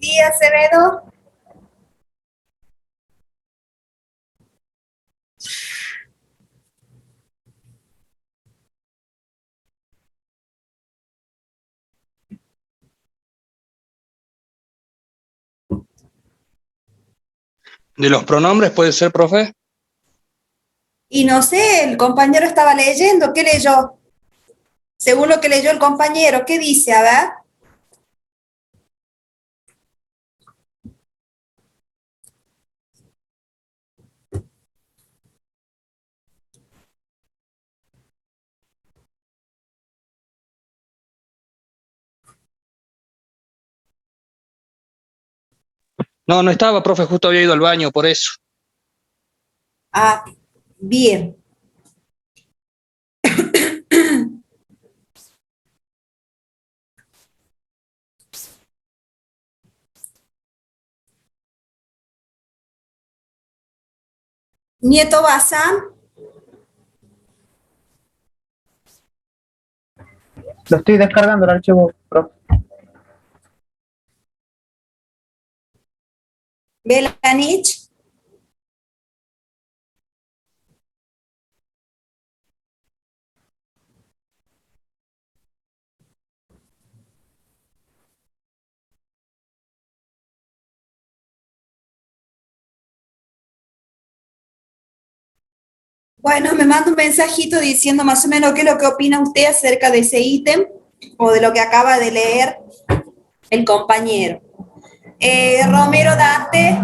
Sí, Acevedo. ¿De los pronombres puede ser, profe? Y no sé, el compañero estaba leyendo. ¿Qué leyó? Según lo que leyó el compañero, ¿qué dice? A ver. No, no estaba, profe, justo había ido al baño, por eso. Ah, bien. Nieto Bazán. Lo estoy descargando el archivo, profe. Belanich. Bueno, me manda un mensajito diciendo más o menos qué es lo que opina usted acerca de ese ítem o de lo que acaba de leer el compañero. Romero Dante.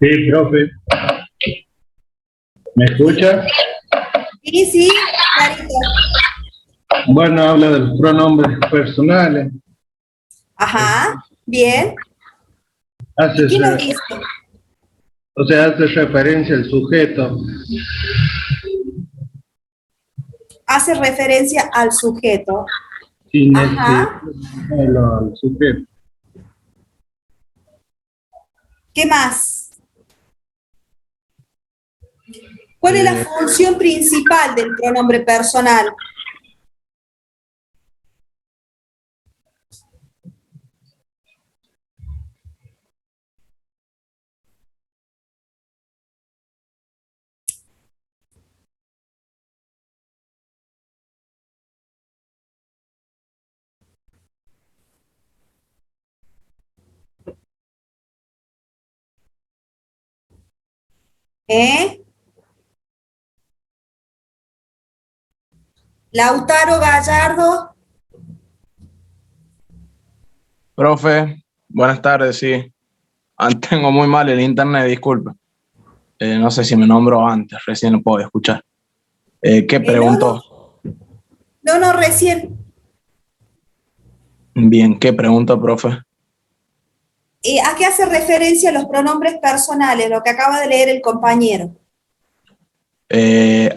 Sí, profe. ¿Me escucha? Sí, sí, clarito. Bueno, habla de los pronombres personales. Ajá, bien. ¿Y Hace, qué nos dice? o sea, hace referencia al sujeto. Hace referencia al sujeto. Sin Ajá. al sujeto. ¿Qué más? ¿Cuál es la función principal del pronombre personal? ¿Eh? Lautaro Gallardo. Profe, buenas tardes, sí. Tengo muy mal el internet, disculpe. No sé si me nombró antes, recién lo puedo escuchar. ¿Qué No, preguntó? no, recién. Bien, ¿qué preguntó, profe? ¿A qué hace referencia los pronombres personales? Lo que acaba de leer el compañero.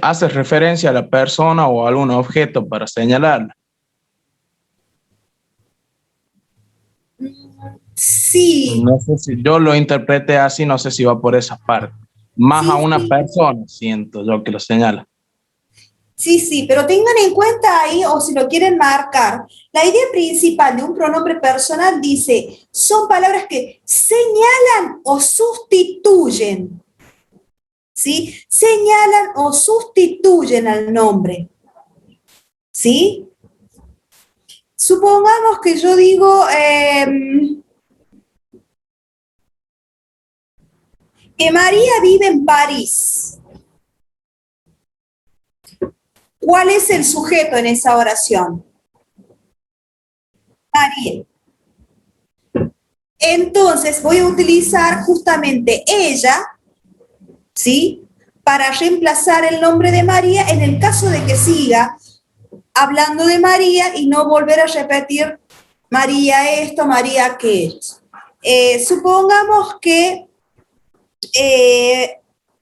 ¿Hace referencia a la persona o a algún objeto para señalarla? Sí, No sé si yo lo interpreté así, no sé si va por esa parte. Más a sí, una sí. persona, siento yo que lo señala. Sí, sí, pero tengan en cuenta ahí, o si lo quieren marcar, la idea principal de un pronombre personal dice, son palabras que señalan o sustituyen, ¿sí? Señalan o sustituyen al nombre, ¿sí? Supongamos que yo digo que María vive en París. ¿Cuál es el sujeto en esa oración? María. Entonces voy a utilizar justamente ella, ¿sí? Para reemplazar el nombre de María en el caso de que siga hablando de María y no volver a repetir María esto, María aquello. Supongamos que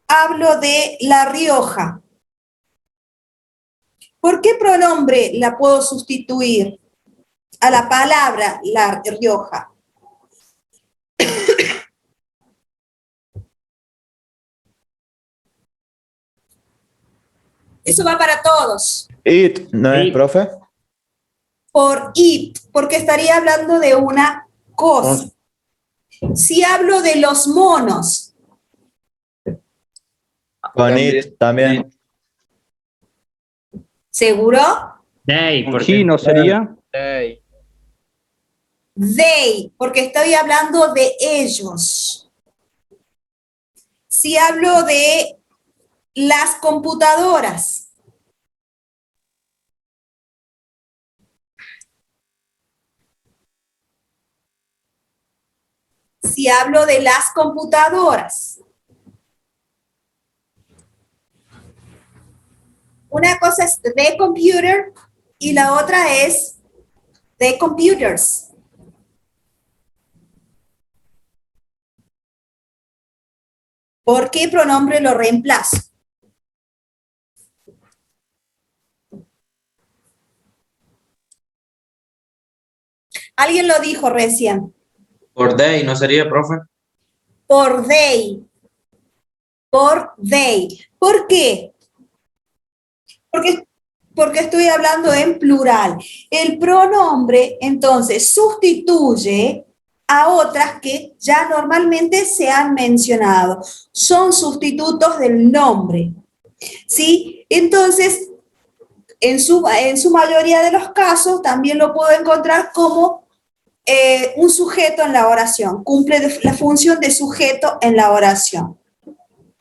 hablo de La Rioja. ¿Por qué pronombre la puedo sustituir a la palabra La Rioja? Eso va para todos. ¿It no es, Sí. profe? por it, porque estaría hablando de una cosa. Si hablo de los monos, Con it también. ¿seguro? They, Con porque he no sería. They. They, porque estoy hablando de ellos. Si hablo de las computadoras, si hablo de las computadoras, una cosa es the computer y la otra es the computers. ¿Por qué pronombre lo reemplazo? Alguien lo dijo recién. Por they, ¿no sería, profe? Por they. Por they. ¿Por qué? Porque estoy hablando en plural. El pronombre, entonces, sustituye a otras que ya normalmente se han mencionado. Son sustitutos del nombre. ¿Sí? Entonces, en su mayoría de los casos, también lo puedo encontrar como un sujeto en la oración. Cumple la función de sujeto en la oración.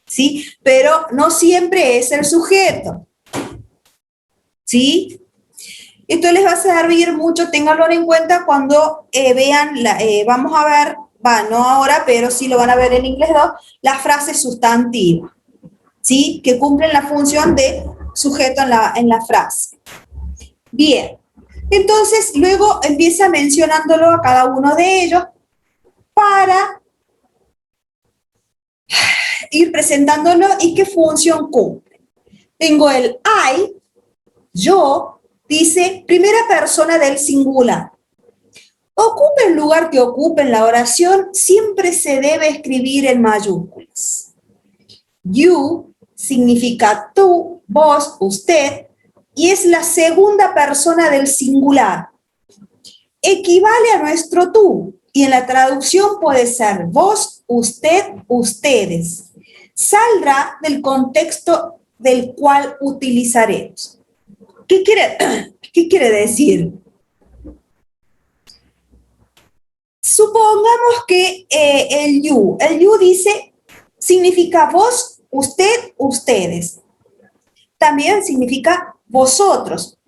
¿Sí? Pero no siempre es el sujeto. ¿Sí? Esto les va a servir mucho, ténganlo en cuenta cuando vean, vamos a ver, no ahora, pero sí lo van a ver en inglés 2, las frases sustantivas, ¿sí? Que cumplen la función de sujeto en la frase. Bien, entonces luego empieza mencionándolo a cada uno de ellos para ir presentándolo y qué función cumple. Tengo el I, yo, dice primera persona del singular. Ocupe el lugar que ocupe en la oración, siempre se debe escribir en mayúsculas. You significa tú, vos, usted, y es la segunda persona del singular. Equivale a nuestro tú, y en la traducción puede ser vos, usted, ustedes. Saldrá del contexto del cual utilizaremos. ¿Qué quiere decir? Supongamos que el you dice, significa vos, usted, ustedes. También significa vosotros.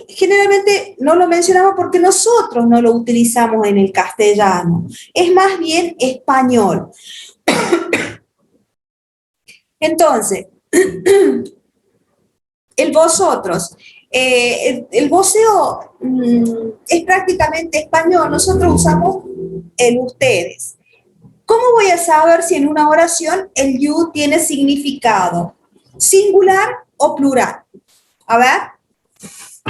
Generalmente no lo mencionamos porque nosotros no lo utilizamos en el castellano. Es más bien español. Entonces, el vosotros, el voceo es prácticamente español, nosotros usamos el ustedes. ¿Cómo voy a saber si en una oración el you tiene significado singular o plural? A ver.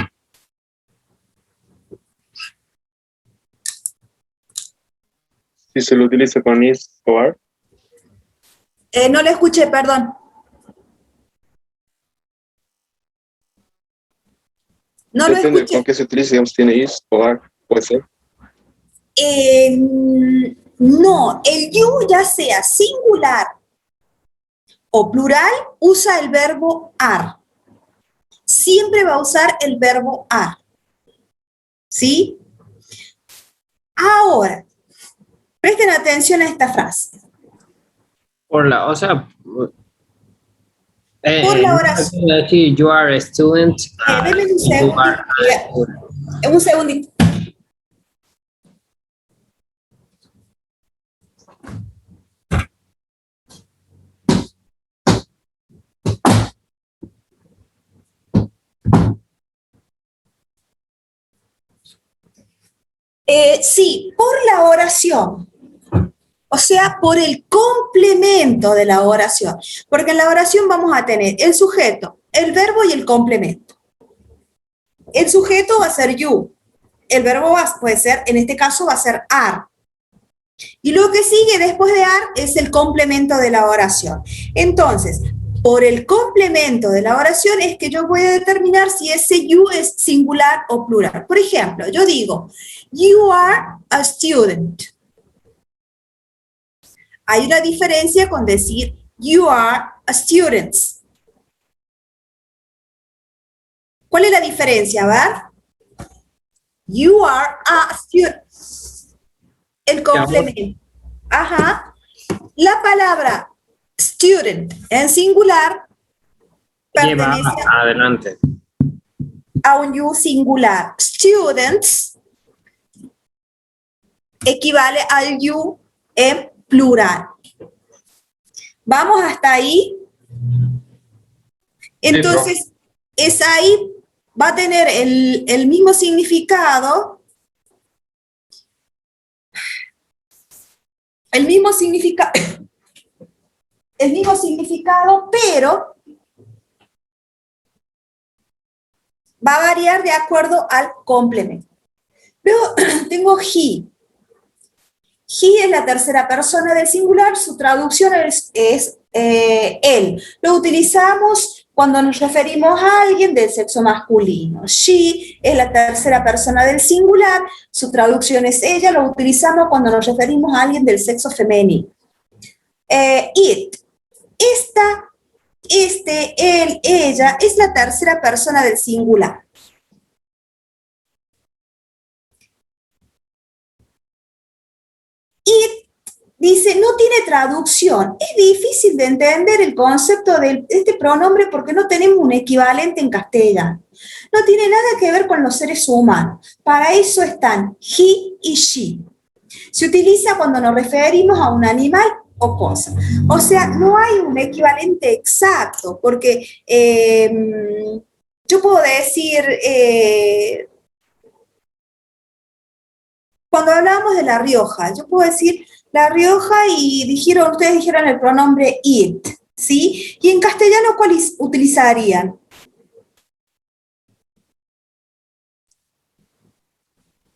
Si se lo utiliza con is o are. No le escuché, perdón. No lo Depende escuché. con qué se utiliza, digamos, tiene is o are, puede ser. No, el you, ya sea singular o plural, usa el verbo are. Siempre va a usar el verbo are. ¿Sí? Ahora, presten atención a esta frase. por la, o sea, Por la oración. decir you are a student. Denme un You segundo. are a student. Un segundito. Sí, por la oración. O sea, por el complemento de la oración. Porque en la oración vamos a tener el sujeto, el verbo y el complemento. El sujeto va a ser you. El verbo puede ser, en este caso va a ser are. Y lo que sigue después de are es el complemento de la oración. Entonces, por el complemento de la oración es que yo voy a determinar si ese you es singular o plural. Por ejemplo, yo digo, you are a student. Hay una diferencia con decir, you are a student. ¿Cuál es la diferencia? A ver. You are a student. El complemento. Ajá. La palabra student en singular Lleva pertenece adelante. a un you singular. Students equivale al you en plural. ¿Vamos hasta ahí? Entonces, es ahí, va a tener el mismo significado. El mismo significado, pero va a variar de acuerdo al complemento. Luego tengo he. He es la tercera persona del singular, su traducción es él. Lo utilizamos cuando nos referimos a alguien del sexo masculino. She es la tercera persona del singular, su traducción es ella, lo utilizamos cuando nos referimos a alguien del sexo femenino. It. Esta, él, ella, es la tercera persona del singular. It dice, no tiene traducción. Es difícil de entender el concepto de este pronombre porque no tenemos un equivalente en castellano. No tiene nada que ver con los seres humanos. Para eso están he y she. Se utiliza cuando nos referimos a un animal o cosa. O sea, no hay un equivalente exacto, porque yo puedo decir, cuando hablamos de La Rioja, yo puedo decir La Rioja y ustedes dijeron el pronombre it, ¿sí? Y en castellano, ¿cuál utilizarían?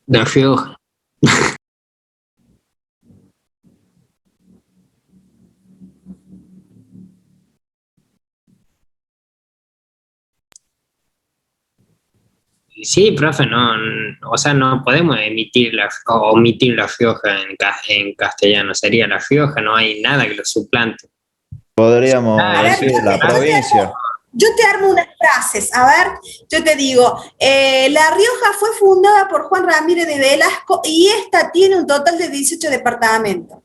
La Rioja. Sí, profe, no, o sea, no podemos omitir La Rioja en castellano, sería La Rioja, no hay nada que lo suplante. Podríamos decir la provincia. Yo te armo unas frases, a ver, yo te digo, La Rioja fue fundada por Juan Ramírez de Velasco y esta tiene un total de 18 departamentos.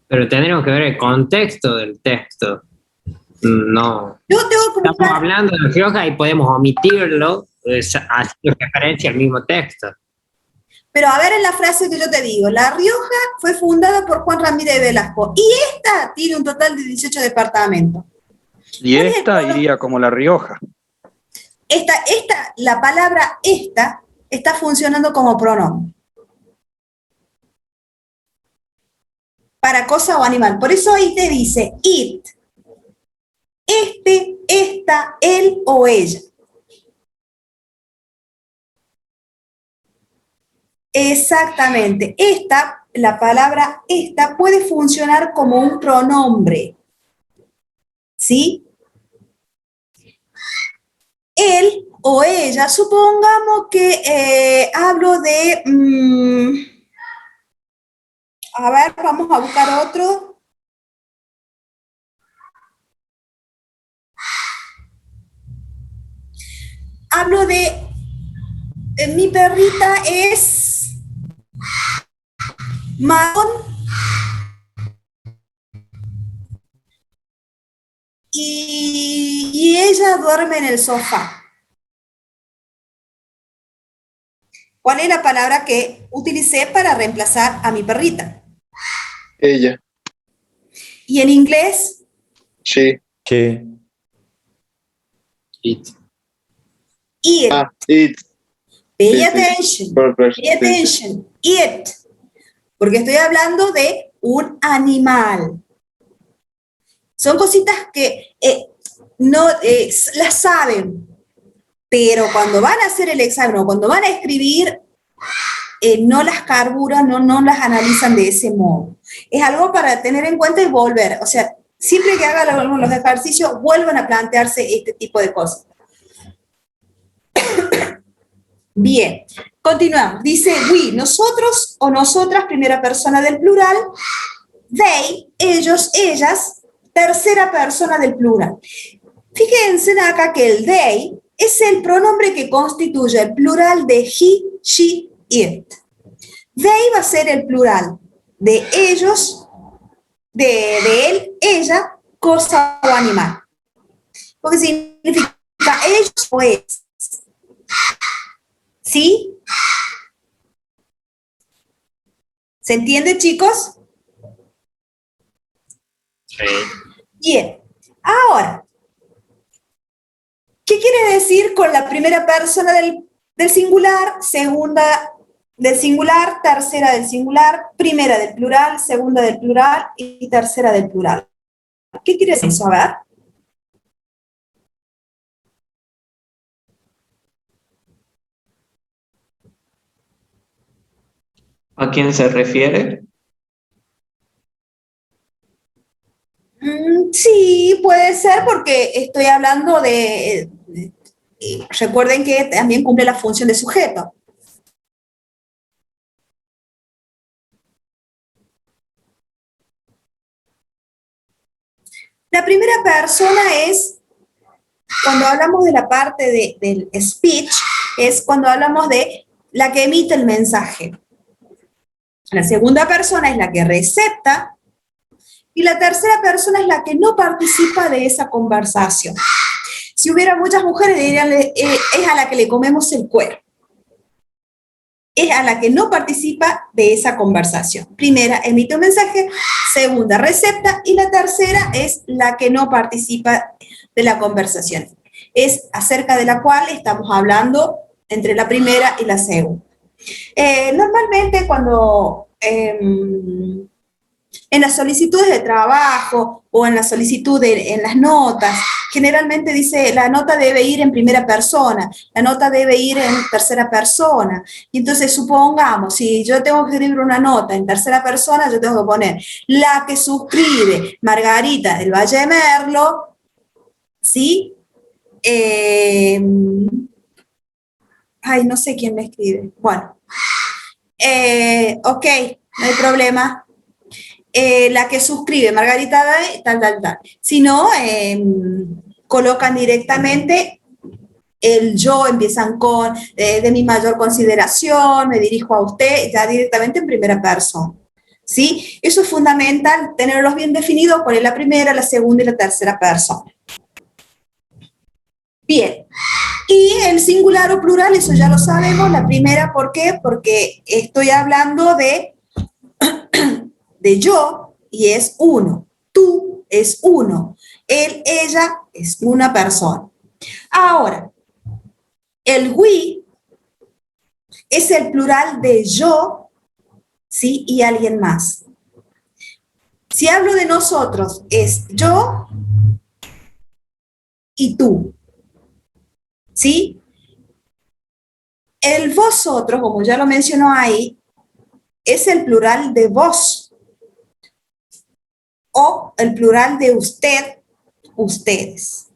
Pero tendríamos que ver el contexto del texto. No. Estamos hablando de La Rioja y podemos omitirlo haciendo referencia al mismo texto. Pero a ver en la frase que yo te digo, La Rioja fue fundada por Juan Ramírez de Velasco y esta tiene un total de 18 departamentos. Y esta iría como La Rioja. La palabra esta está funcionando como pronombre. Para cosa o animal. Por eso ahí te dice it. Este, esta, él o ella. Exactamente. La palabra esta puede funcionar como un pronombre. ¿Sí? Él o ella, supongamos que hablo de... a ver, vamos a buscar otro. Hablo de... mi perrita es marrón y ella duerme en el sofá. ¿Cuál es la palabra que utilicé para reemplazar a mi perrita? Ella. ¿Y en inglés? She. Sí. It. It. It. Pay Sí, attention. Perfecto. Pay attention. It. Porque estoy hablando de un animal. Son cositas que no las saben, pero cuando van a hacer el examen o cuando van a escribir, no las carburan, no las analizan de ese modo. Es algo para tener en cuenta y volver. O sea, siempre que hagan los ejercicios, vuelvan a plantearse este tipo de cosas. Bien, continuamos. Dice we, nosotros o nosotras, primera persona del plural. They, ellos, ellas, tercera persona del plural. Fíjense acá que el they es el pronombre que constituye el plural de he, she, it. They va a ser el plural de ellos, de él, ella, cosa o animal. Porque significa ellos o es. ¿Sí? ¿Se entiende, chicos? Sí. Bien. Ahora, ¿qué quiere decir con la primera persona del singular, segunda del singular, tercera del singular, primera del plural, segunda del plural y tercera del plural? ¿Qué quiere decir eso? A ver. ¿A quién se refiere? Sí, puede ser porque estoy hablando recuerden que también cumple la función de sujeto. La primera persona es, cuando hablamos de la parte del speech, es cuando hablamos de la que emite el mensaje. La segunda persona es la que recepta y la tercera persona es la que no participa de esa conversación. Si hubiera muchas mujeres, dirían, es a la que le comemos el cuero. Es a la que no participa de esa conversación. Primera, emite un mensaje, segunda, recepta, y la tercera es la que no participa de la conversación. Es acerca de la cual estamos hablando entre la primera y la segunda. Normalmente cuando en las solicitudes de trabajo o en la solicitud en las notas, generalmente dice la nota debe ir en primera persona, la nota debe ir en tercera persona. Y entonces supongamos, si yo tengo que escribir una nota en tercera persona, yo tengo que poner la que suscribe Margarita del Valle de Merlo, ¿sí? Ay, no sé quién me escribe. Bueno, ok, no hay problema. La que suscribe Margarita de tal. Si no, colocan directamente el yo, empiezan con de mi mayor consideración, me dirijo a usted, ya directamente en primera persona. ¿Sí? Eso es fundamental, tenerlos bien definidos, cuál es la primera, la segunda y la tercera persona. Bien. Y el singular o plural, eso ya lo sabemos. La primera, ¿por qué? Porque estoy hablando de yo, y es uno. Tú es uno. Él, ella es una persona. Ahora, el we es el plural de yo, ¿sí? Y alguien más. Si hablo de nosotros, es yo y tú, ¿sí? El vosotros, como ya lo mencionó ahí, es el plural de vos. O el plural de usted, ustedes.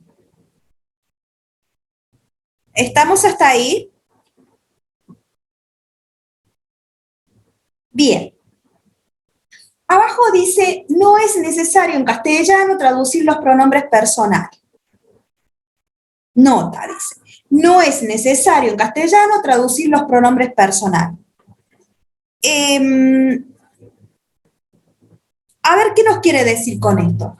¿Estamos hasta ahí? Bien. Abajo dice, no es necesario en castellano traducir los pronombres personales. Nota, dice, no es necesario en castellano traducir los pronombres personales. A ver, ¿qué nos quiere decir con esto?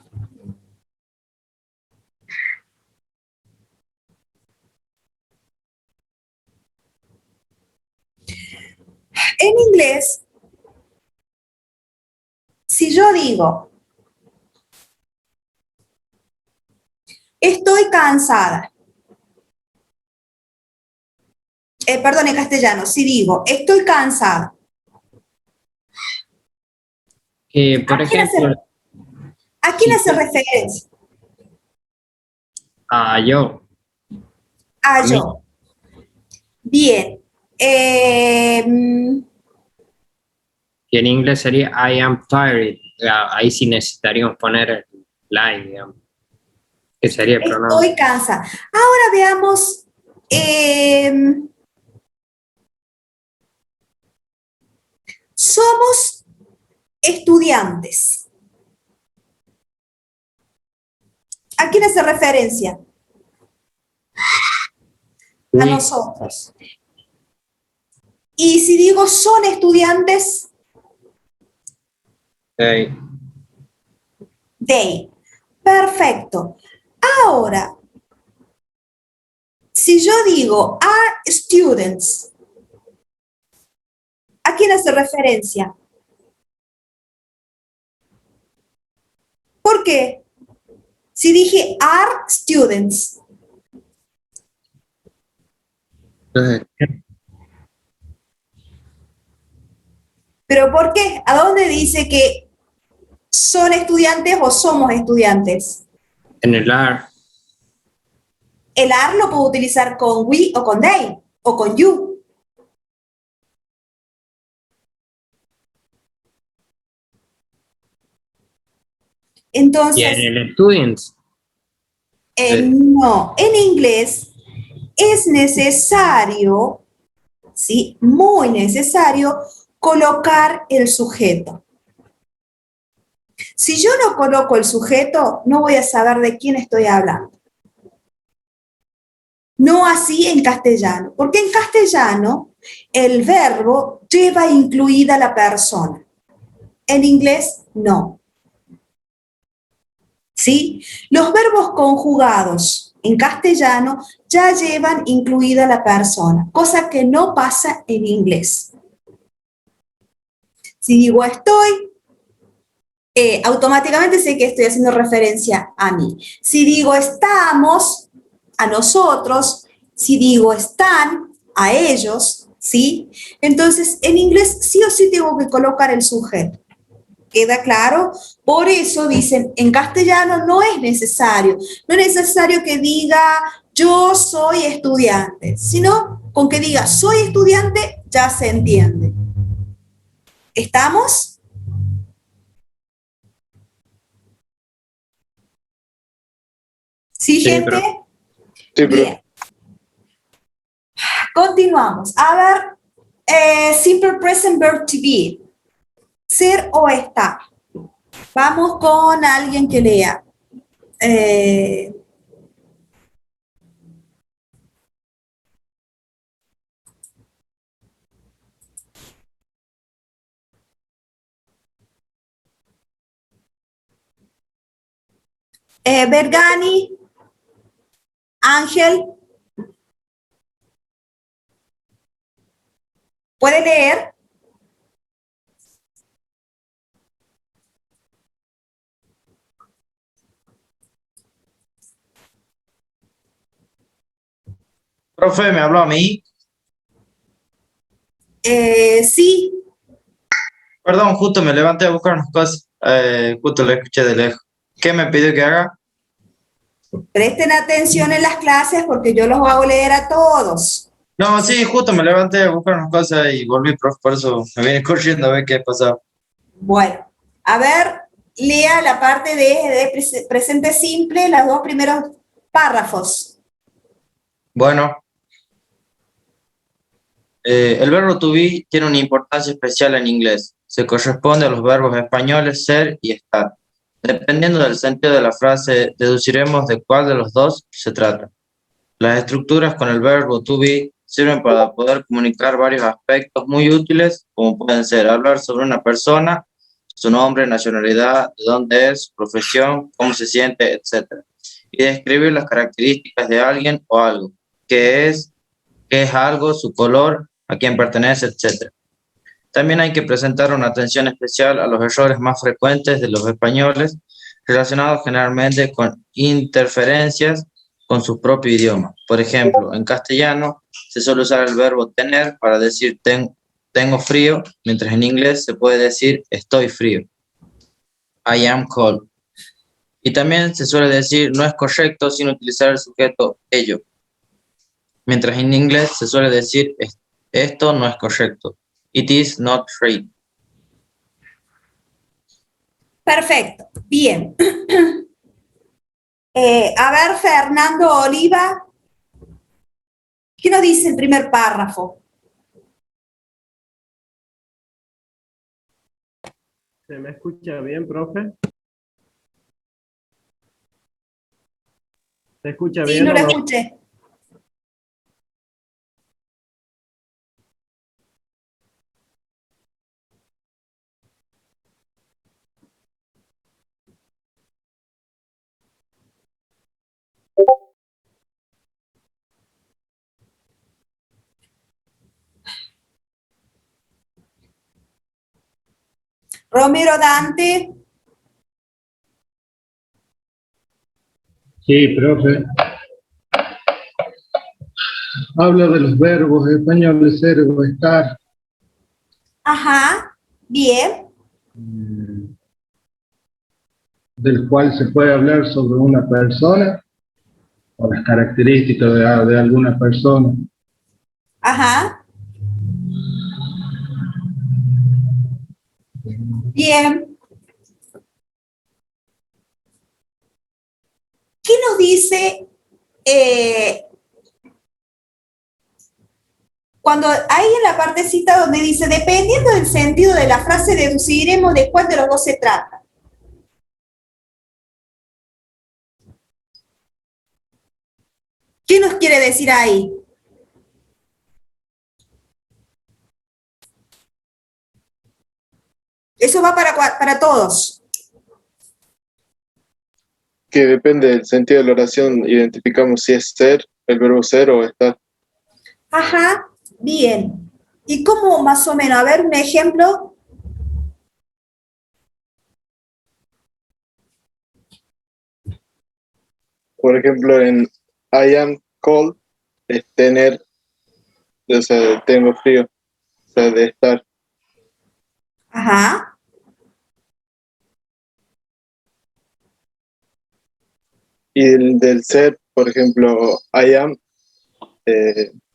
En inglés, si yo digo, estoy cansada. Perdón, en castellano, si digo, estoy cansada. Por ejemplo, ¿A quién hace referencia? a yo. A yo. Bien. Y en inglés sería I am tired. Ahí sí necesitaríamos poner el I, digamos. Que sería el pronombre. Estoy cansada. Ahora veamos. Somos estudiantes. ¿A quién hace referencia? A nosotros. Y si digo son estudiantes, They. they. Perfecto. Ahora, si yo digo are students, ¿a quién hace referencia? ¿Por qué? Si dije are students, ¿pero por qué? ¿A dónde dice que son estudiantes o somos estudiantes? En el are. El are lo puedo utilizar con we o con they o con you. Entonces, Y en el students. no, en inglés es necesario, ¿sí? Muy necesario colocar el sujeto. Si yo no coloco el sujeto, no voy a saber de quién estoy hablando. No así en castellano, porque en castellano el verbo lleva incluida la persona. En inglés, no. ¿Sí? Los verbos conjugados en castellano ya llevan incluida la persona, cosa que no pasa en inglés. Si digo estoy, automáticamente sé que estoy haciendo referencia a mí. Si digo estamos, a nosotros. Si digo están, a ellos, ¿sí? Entonces, en inglés sí o sí tengo que colocar el sujeto. ¿Queda claro? Por eso dicen, en castellano no es necesario. No es necesario que diga yo soy estudiante, sino con que diga soy estudiante ya se entiende. ¿Estamos? ¿Sí, gente? Sí, bien. Continuamos. A ver, simple present verb to be. Ser o estar. Vamos con alguien que lea. Bergani, Ángel. ¿Puede leer? Profe, ¿me habló a mí? Sí. Perdón, justo me levanté a buscar unas cosas. Justo lo escuché de lejos. ¿Qué me pidió que haga? Presten atención en las clases porque yo los hago leer a todos. No, sí, justo me levanté a buscar unas cosas y volví, profe, por eso me vine corriendo a ver qué pasaba. Bueno, a ver, lea la parte de presente simple, los dos primeros párrafos. Bueno, el verbo to be tiene una importancia especial en inglés. Se corresponde a los verbos españoles ser y estar. Dependiendo del sentido de la frase, deduciremos de cuál de los dos se trata. Las estructuras con el verbo to be sirven para poder comunicar varios aspectos muy útiles, como pueden ser hablar sobre una persona, su nombre, nacionalidad, de dónde es, su profesión, cómo se siente, etc. Y describir las características de alguien o algo, qué es algo, su color, a quién pertenece, etc. También hay que presentar una atención especial a los errores más frecuentes de los españoles, relacionados generalmente con interferencias con su propio idioma. Por ejemplo, en castellano se suele usar el verbo tener para decir tengo frío, mientras en inglés se puede decir estoy frío. I am cold. Y también se suele decir no es correcto sin utilizar el sujeto ello, mientras en inglés se suele decir esto no es correcto. It is not right. Perfecto, bien. A ver, Fernando Oliva, ¿qué nos dice el primer párrafo? ¿Se me escucha bien, profe? ¿Se escucha Sí, bien no o lo no? escuché. Romero Dante, Sí, profe. Habla de los verbos españoles ser o estar, ajá, bien, del cual se puede hablar sobre una persona o las características de alguna persona. ajá, bien. ¿Qué nos dice cuando ahí en la partecita donde dice, dependiendo del sentido de la frase, deduciremos de cuál de los dos se trata? ¿Qué nos quiere decir ahí? Eso va para todos. Que depende del sentido de la oración, identificamos si es ser, el verbo ser o estar. Ajá, bien. ¿Y cómo más o menos? A ver, un ejemplo. Por ejemplo, en I am cold es tener, o sea, tengo frío, o sea, de estar. Ajá. Y el del ser, por ejemplo, I am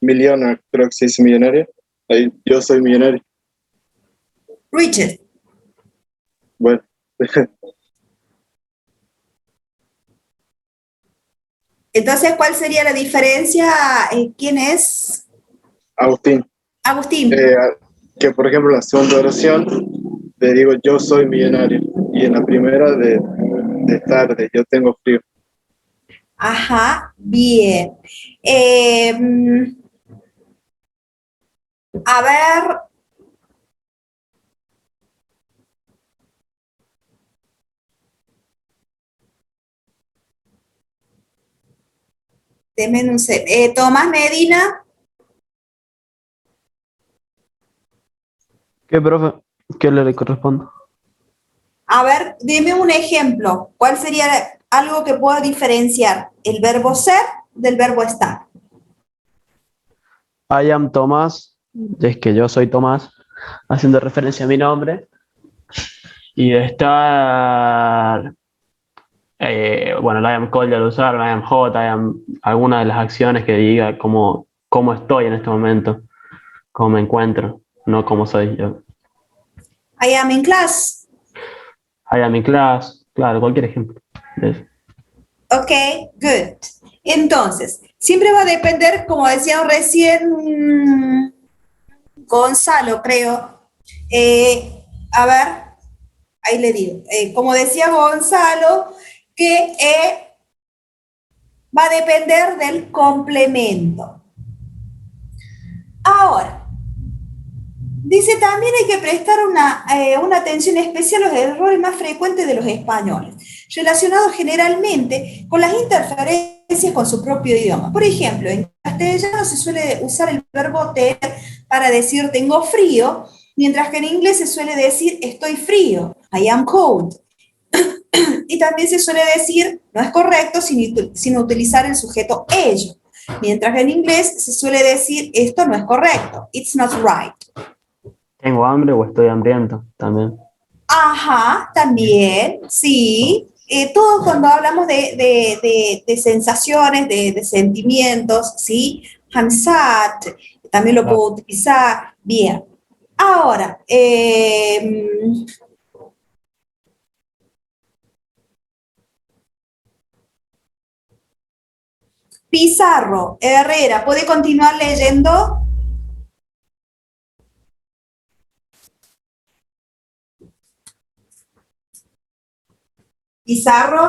millionaire, creo que se dice millonario. Ahí, yo soy millonario. Richard. Bueno, Entonces, ¿cuál sería la diferencia? ¿Quién es? Agustín. Agustín. Que por ejemplo, en la segunda oración le digo yo soy millonario. Y en la primera de estar, de yo tengo frío. Ajá, bien. A ver, Tomás Medina. ¿Qué, profe? ¿Qué le corresponde? A ver, dime un ejemplo. ¿Cuál sería algo que pueda diferenciar el verbo ser del verbo estar? I am Tomás, es que yo soy Tomás, haciendo referencia a mi nombre. Y estar, bueno, el I am cold al usar, I am hot, I am, alguna de las acciones que diga cómo estoy en este momento, cómo me encuentro, no cómo soy yo. I am in class. I am in class, claro, cualquier ejemplo de eso. Ok, good. Entonces, siempre va a depender, como decía recién Gonzalo, creo. A ver, ahí le digo. Como decía Gonzalo, que va a depender del complemento. Ahora, dice también hay que prestar una atención especial a los errores más frecuentes de los españoles, relacionados generalmente con las interferencias con su propio idioma. Por ejemplo, en castellano se suele usar el verbo tener para decir tengo frío, mientras que en inglés se suele decir estoy frío, I am cold. Y también se suele decir, no es correcto sin utilizar el sujeto ello, mientras que en inglés se suele decir esto no es correcto, it's not right. ¿Tengo hambre o estoy hambriento? También. Ajá, también, sí. Todo cuando hablamos de sensaciones, de sentimientos, ¿sí? I'm sad, también lo puedo utilizar. Bien. Ahora, Pizarro, Herrera, ¿puede continuar leyendo? Pizarro.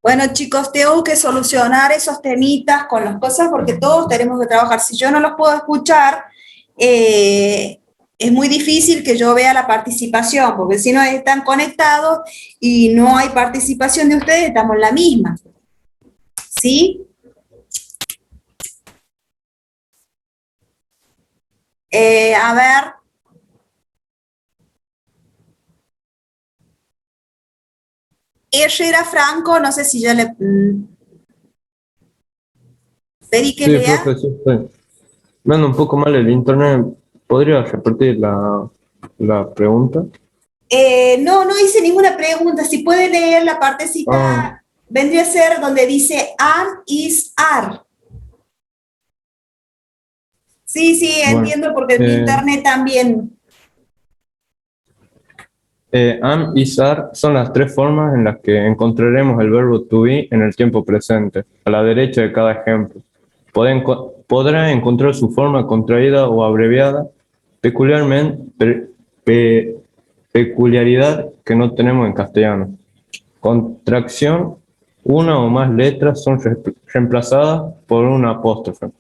Bueno, chicos, tengo que solucionar esos temitas con las cosas porque todos tenemos que trabajar. Si yo no los puedo escuchar, es muy difícil que yo vea la participación, porque si no están conectados y no hay participación de ustedes, estamos en la misma. ¿Sí? A ver. Herrera Franco, no sé si ya le... pedí que Sí, lea. profe, sí, estoy. Me anda un poco mal el internet. ¿Podría repetir la pregunta? No, no hice ninguna pregunta. Si puede leer la partecita, vendría a ser donde dice am, is, are. Sí, sí, Bueno, entiendo porque mi internet también. Am y are son las tres formas en las que encontraremos el verbo to be en el tiempo presente, a la derecha de cada ejemplo. Podrá encontrar su forma contraída o abreviada, peculiaridad que no tenemos en castellano. Contracción, una o más letras son reemplazadas por una apóstrofe.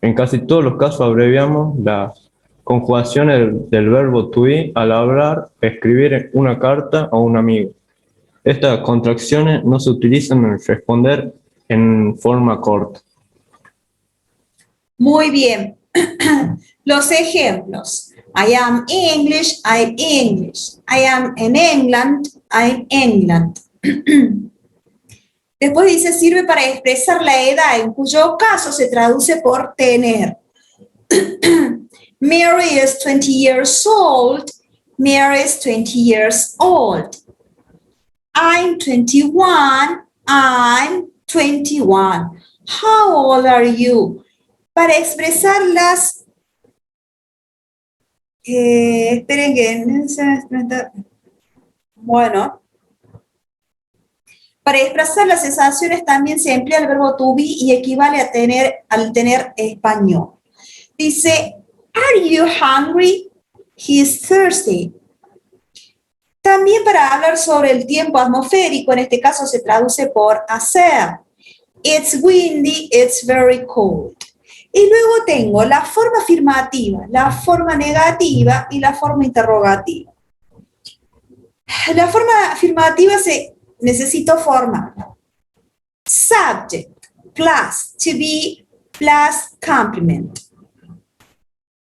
En casi todos los casos abreviamos las conjugaciones del verbo to be al hablar, escribir una carta a un amigo. Estas contracciones no se utilizan en responder en forma corta. Muy bien. Los ejemplos. I am English, I'm English. I am in England, I'm England. Después dice, sirve para expresar la edad, en cuyo caso se traduce por tener. Mary is 20 years old. Mary is 20 years old. I'm 21. I'm 21. How old are you? Para expresar las... esperen que... Bueno. Para expresar las sensaciones también se emplea el verbo to be y equivale a al tener español. Dice, are you hungry? He is thirsty. También para hablar sobre el tiempo atmosférico, en este caso se traduce por hacer. It's windy, it's very cold. Y luego tengo la forma afirmativa, la forma negativa y la forma interrogativa. La forma afirmativa necesito formar. Subject plus to be plus complement.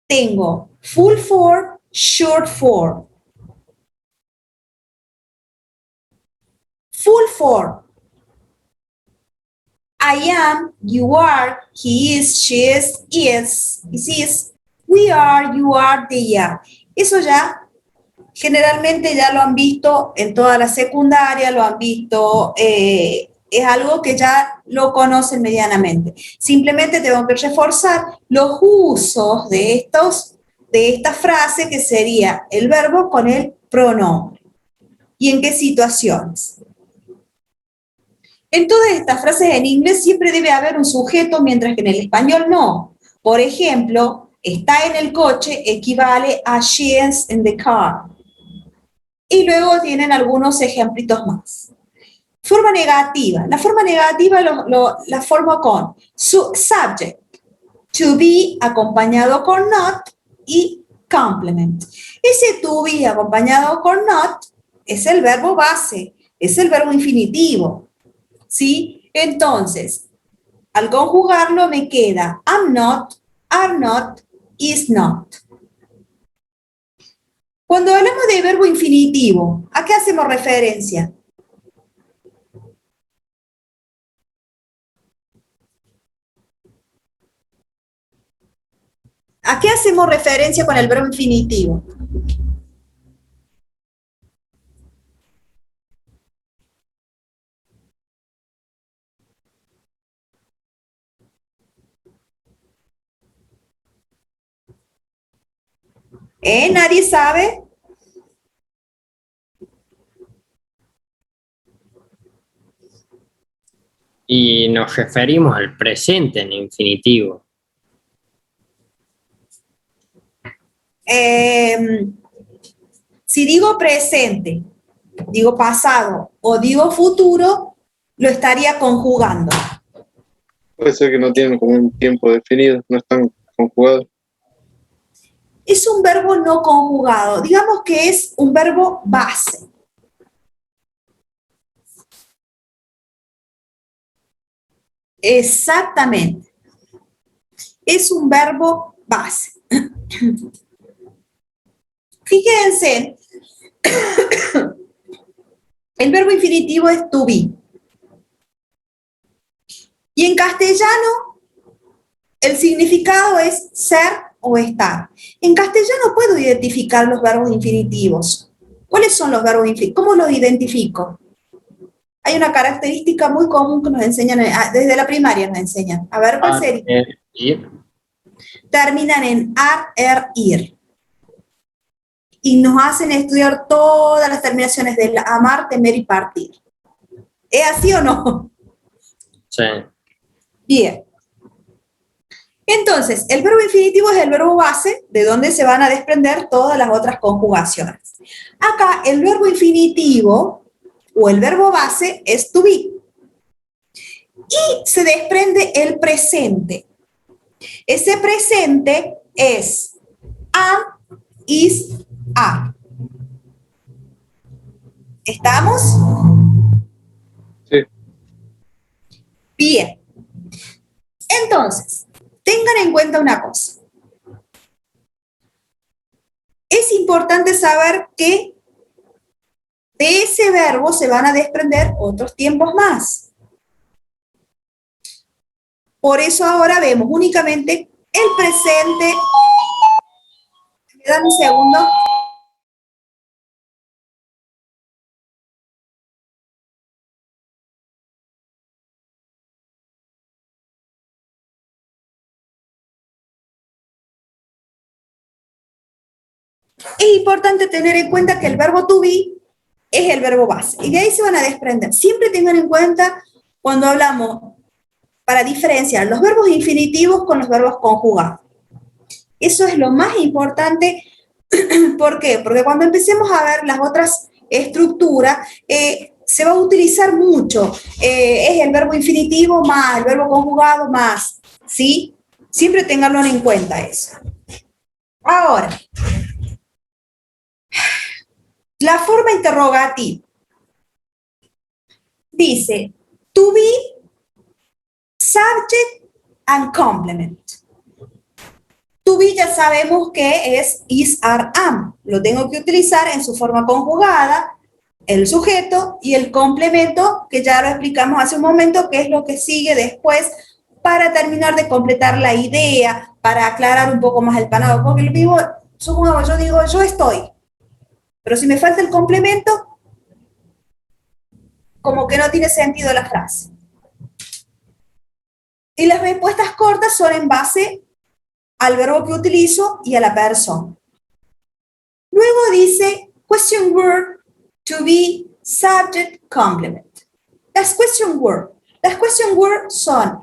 Tengo full form, short form. Full form. I am, you are, he is, she is, we are, you are, they are. Eso ya, generalmente ya lo han visto en toda la secundaria, lo han visto, es algo que ya lo conocen medianamente. Simplemente tengo que reforzar los usos de esta frase que sería el verbo con el pronombre. ¿Y en qué situaciones? En todas estas frases en inglés siempre debe haber un sujeto, mientras que en el español no. Por ejemplo, está en el coche equivale a she is in the car. Y luego tienen algunos ejemplitos más. Forma negativa. La forma negativa la formo con subject, to be acompañado con not y complement. Ese to be acompañado con not es el verbo base, es el verbo infinitivo. ¿Sí? Entonces, al conjugarlo me queda am not, are not, is not. Cuando hablamos de verbo infinitivo, ¿a qué hacemos referencia? ¿A qué hacemos referencia con el verbo infinitivo? ¿Nadie sabe? Y nos referimos al presente en infinitivo. Si digo presente, digo pasado o digo futuro, lo estaría conjugando. Puede ser que no tienen como un tiempo definido, no están conjugados. Es un verbo no conjugado. Digamos que es un verbo base. Exactamente. Es un verbo base. Fíjense, el verbo infinitivo es to be. Y en castellano, el significado es ser o estar. En castellano puedo identificar los verbos infinitivos. ¿Cuáles son los verbos infinitivos? ¿Cómo los identifico? Hay una característica muy común que nos enseñan, desde la primaria nos enseñan. A ver, ¿cuál sería? Ir. Terminan en ar, er, ir. Y nos hacen estudiar todas las terminaciones del amar, temer y partir. ¿Es así o no? Sí. Bien. Entonces, el verbo infinitivo es el verbo base, de donde se van a desprender todas las otras conjugaciones. Acá, el verbo infinitivo, o el verbo base, es to be. Y se desprende el presente. Ese presente es am, is, are. ¿Estamos? Sí. Bien. Entonces, tengan en cuenta una cosa. Es importante saber que de ese verbo se van a desprender otros tiempos más. Por eso ahora vemos únicamente el presente. ¿Me dan un segundo? Es importante tener en cuenta que el verbo to be es el verbo base. Y de ahí se van a desprender. Siempre tengan en cuenta cuando hablamos para diferenciar los verbos infinitivos con los verbos conjugados. Eso es lo más importante. ¿Por qué? Porque cuando empecemos a ver las otras estructuras, se va a utilizar mucho. Es el verbo infinitivo más el verbo conjugado más. ¿Sí? Siempre tenganlo en cuenta eso. Ahora, la forma interrogativa dice to be, subject and complement. To be ya sabemos que es is, are, am. Lo tengo que utilizar en su forma conjugada, el sujeto y el complemento, que ya lo explicamos hace un momento, que es lo que sigue después para terminar de completar la idea, para aclarar un poco más el panorama. Porque lo mismo, supongamos, yo digo, yo estoy. Pero si me falta el complemento, como que no tiene sentido la frase. Y las respuestas cortas son en base al verbo que utilizo y a la persona. Luego dice question word, to be, subject, complement. Las question word son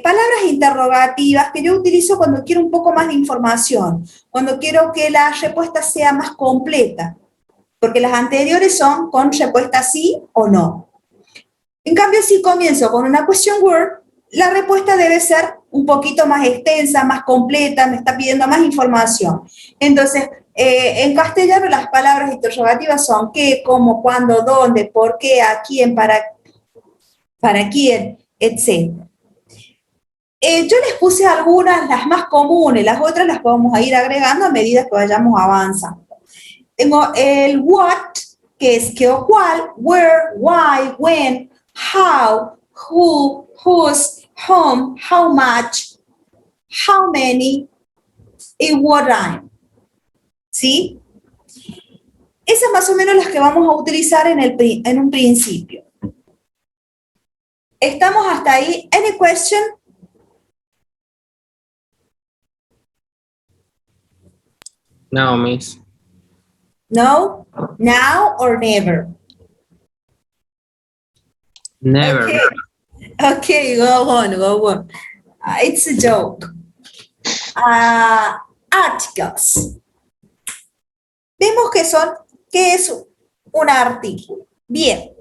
palabras interrogativas que yo utilizo cuando quiero un poco más de información, cuando quiero que la respuesta sea más completa, porque las anteriores son con respuesta sí o no. En cambio, si comienzo con una question word, la respuesta debe ser un poquito más extensa, más completa, me está pidiendo más información. Entonces, en castellano las palabras interrogativas son qué, cómo, cuándo, dónde, por qué, a quién, para quién, etc. Yo les puse algunas, las más comunes, las otras las podemos ir agregando a medida que vayamos avanzando. Tengo el what, que es qué o cuál, where, why, when, how, who, whose, whom, how much, how many, y what time. ¿Sí? Esas más o menos las que vamos a utilizar en un principio. ¿Estamos hasta ahí? Any question? No, miss. No? Now or never? Never. Okay. Okay, go on, go on. It's a joke. Articles. Vemos que es un artículo. Bien.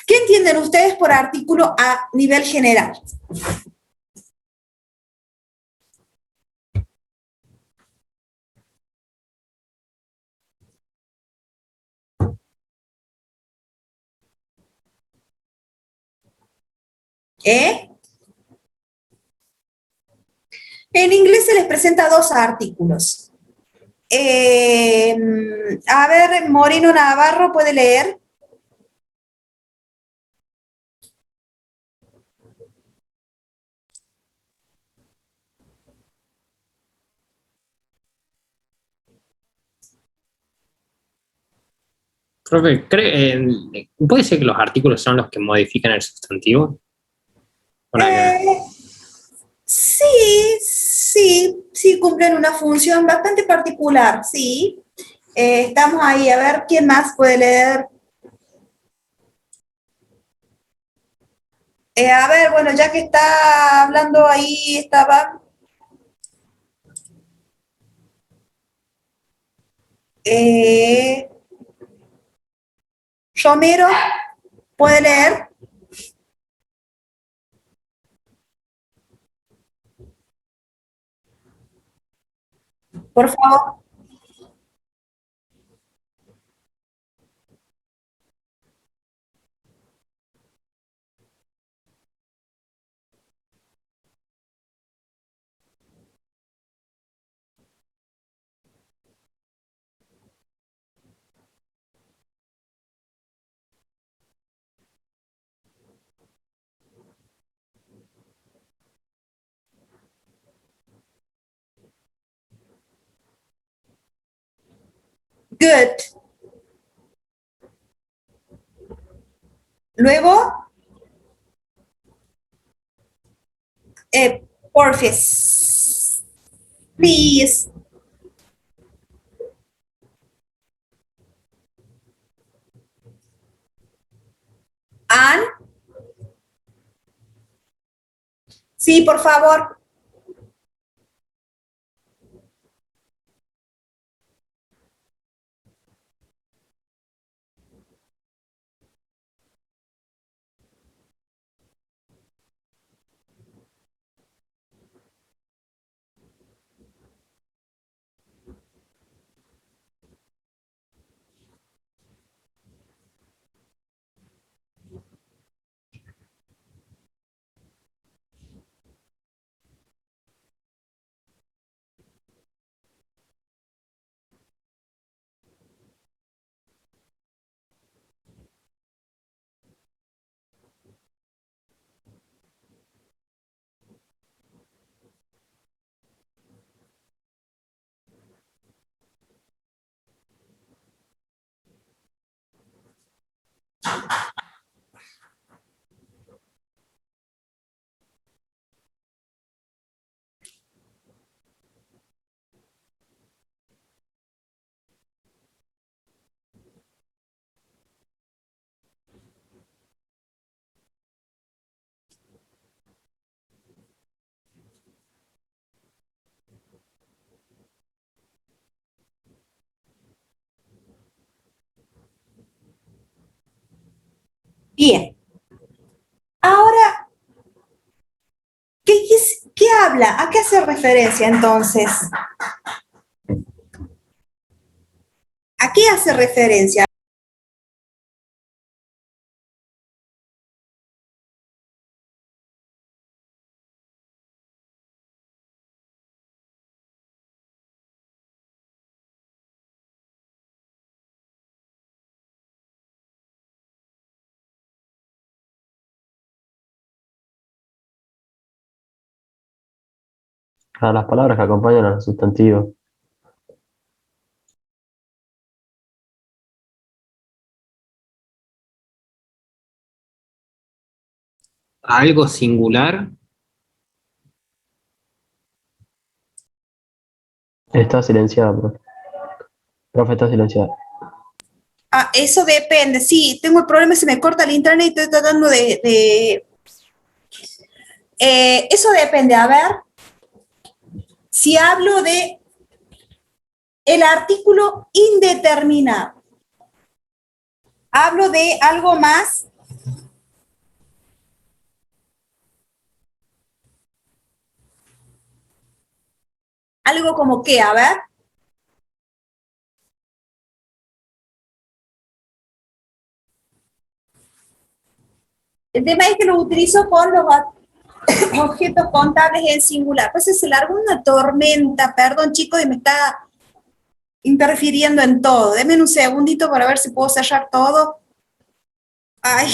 ¿Qué entienden ustedes por artículo a nivel general? ¿Eh? En inglés se les presenta dos artículos. A ver, Moreno Navarro, ¿puede leer? Profe, ¿puede ser que los artículos son los que modifican el sustantivo? Sí, cumplen una función bastante particular, sí. Estamos ahí, a ver, ¿quién más puede leer? A ver, bueno, ya que está hablando ahí, estaba... Romero, ¿puede leer? Por favor. Good. Luego, porfis. Please. And. Sí, por favor. Bien. Ahora, ¿qué habla? ¿A qué hace referencia entonces? ¿A qué hace referencia? A las palabras que acompañan al sustantivo. Algo singular. Está silenciado, profe. Profe, está silenciado. Ah, eso depende. Sí, tengo el problema, se me corta el internet y estoy tratando eso depende. A ver, si hablo de el artículo indeterminado, hablo de algo más. Algo como qué, a ver. El tema es que lo utilizo con los objetos contables en singular. Pues se largó una tormenta, perdón chicos, y me está interfiriendo en todo. Denme un segundito para ver si puedo cerrar todo. Ay,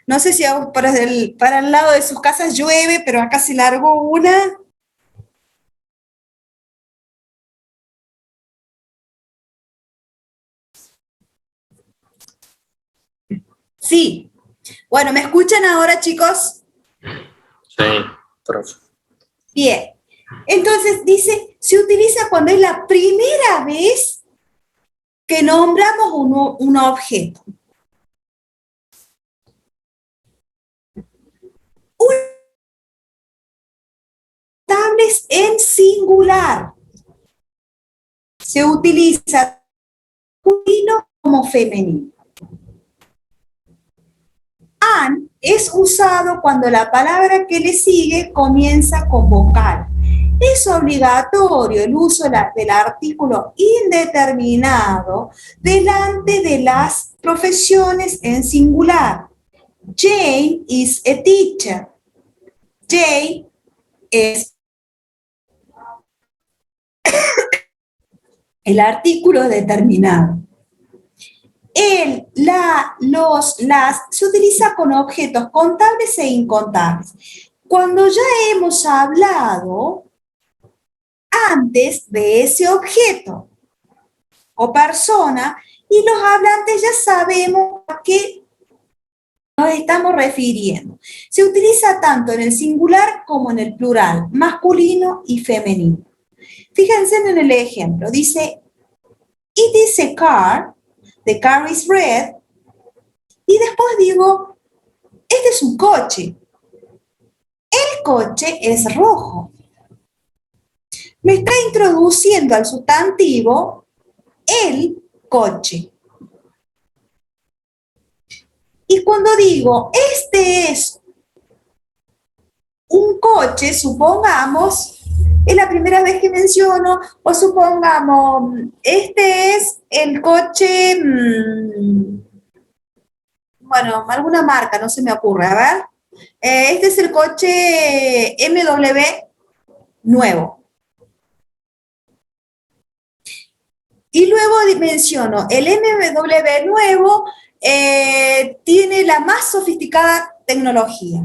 no sé si para el lado de sus casas llueve, pero acá se largó una. Sí. Bueno, ¿me escuchan ahora, chicos? Sí, profe. Bien. Entonces dice, se utiliza cuando es la primera vez que nombramos un objeto. Contables en singular. Se utiliza masculino como femenino. An es usado cuando la palabra que le sigue comienza con vocal. Es obligatorio el uso del artículo indeterminado delante de las profesiones en singular. Jane is a teacher. Jane es el artículo determinado. El, la, los, las se utiliza con objetos contables e incontables. Cuando ya hemos hablado antes de ese objeto o persona y los hablantes ya sabemos a qué nos estamos refiriendo. Se utiliza tanto en el singular como en el plural, masculino y femenino. Fíjense en el ejemplo, dice, it is a car, the car is red, y después digo, este es un coche, el coche es rojo. Me está introduciendo al sustantivo el coche. Y cuando digo, este es un coche, supongamos, es la primera vez que menciono, o supongamos, este es el coche, bueno, alguna marca, no se me ocurre, a ver. Este es el coche MW nuevo. Y luego menciono, el MW nuevo tiene la más sofisticada tecnología.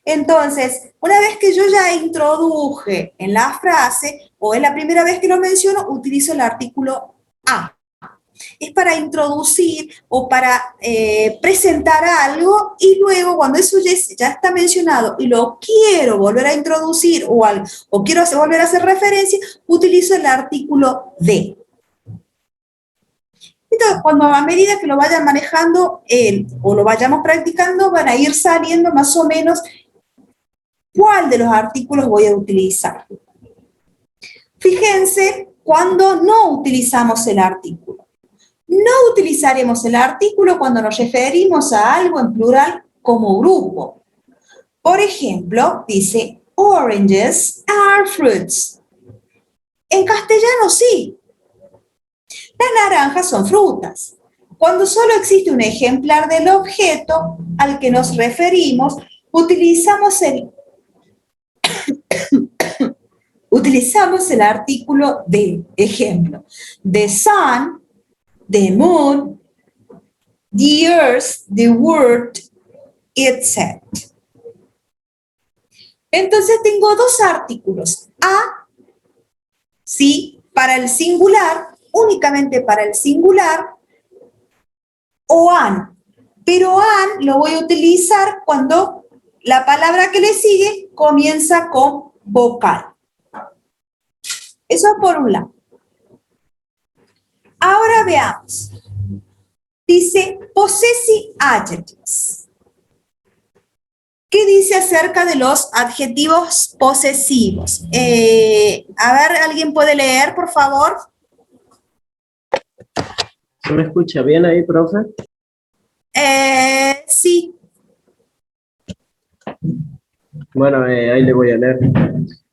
Entonces, una vez que yo ya introduje en la frase, o es la primera vez que lo menciono, utilizo el artículo a. Es para introducir o para presentar algo, y luego cuando eso ya está mencionado y lo quiero volver a introducir o quiero volver a hacer referencia, utilizo el artículo de. Entonces, cuando a medida que lo vayan manejando o lo vayamos practicando, van a ir saliendo más o menos cuál de los artículos voy a utilizar. Fíjense cuando no utilizamos el artículo. No utilizaremos el artículo cuando nos referimos a algo en plural como grupo. Por ejemplo, dice, oranges are fruits. En castellano sí. Las naranjas son frutas. Cuando solo existe un ejemplar del objeto al que nos referimos, utilizamos el artículo de ejemplo. The sun, the moon, the earth, the world, etc. Entonces tengo dos artículos. A, sí, para el singular, únicamente para el singular, o an. Pero an lo voy a utilizar cuando la palabra que le sigue comienza con vocal. Eso por un lado. Ahora veamos. Dice possessive adjectives. ¿Qué dice acerca de los adjetivos posesivos? A ver, ¿alguien puede leer, por favor? ¿Se me escucha bien ahí, profe? Sí. Bueno, ahí le voy a leer.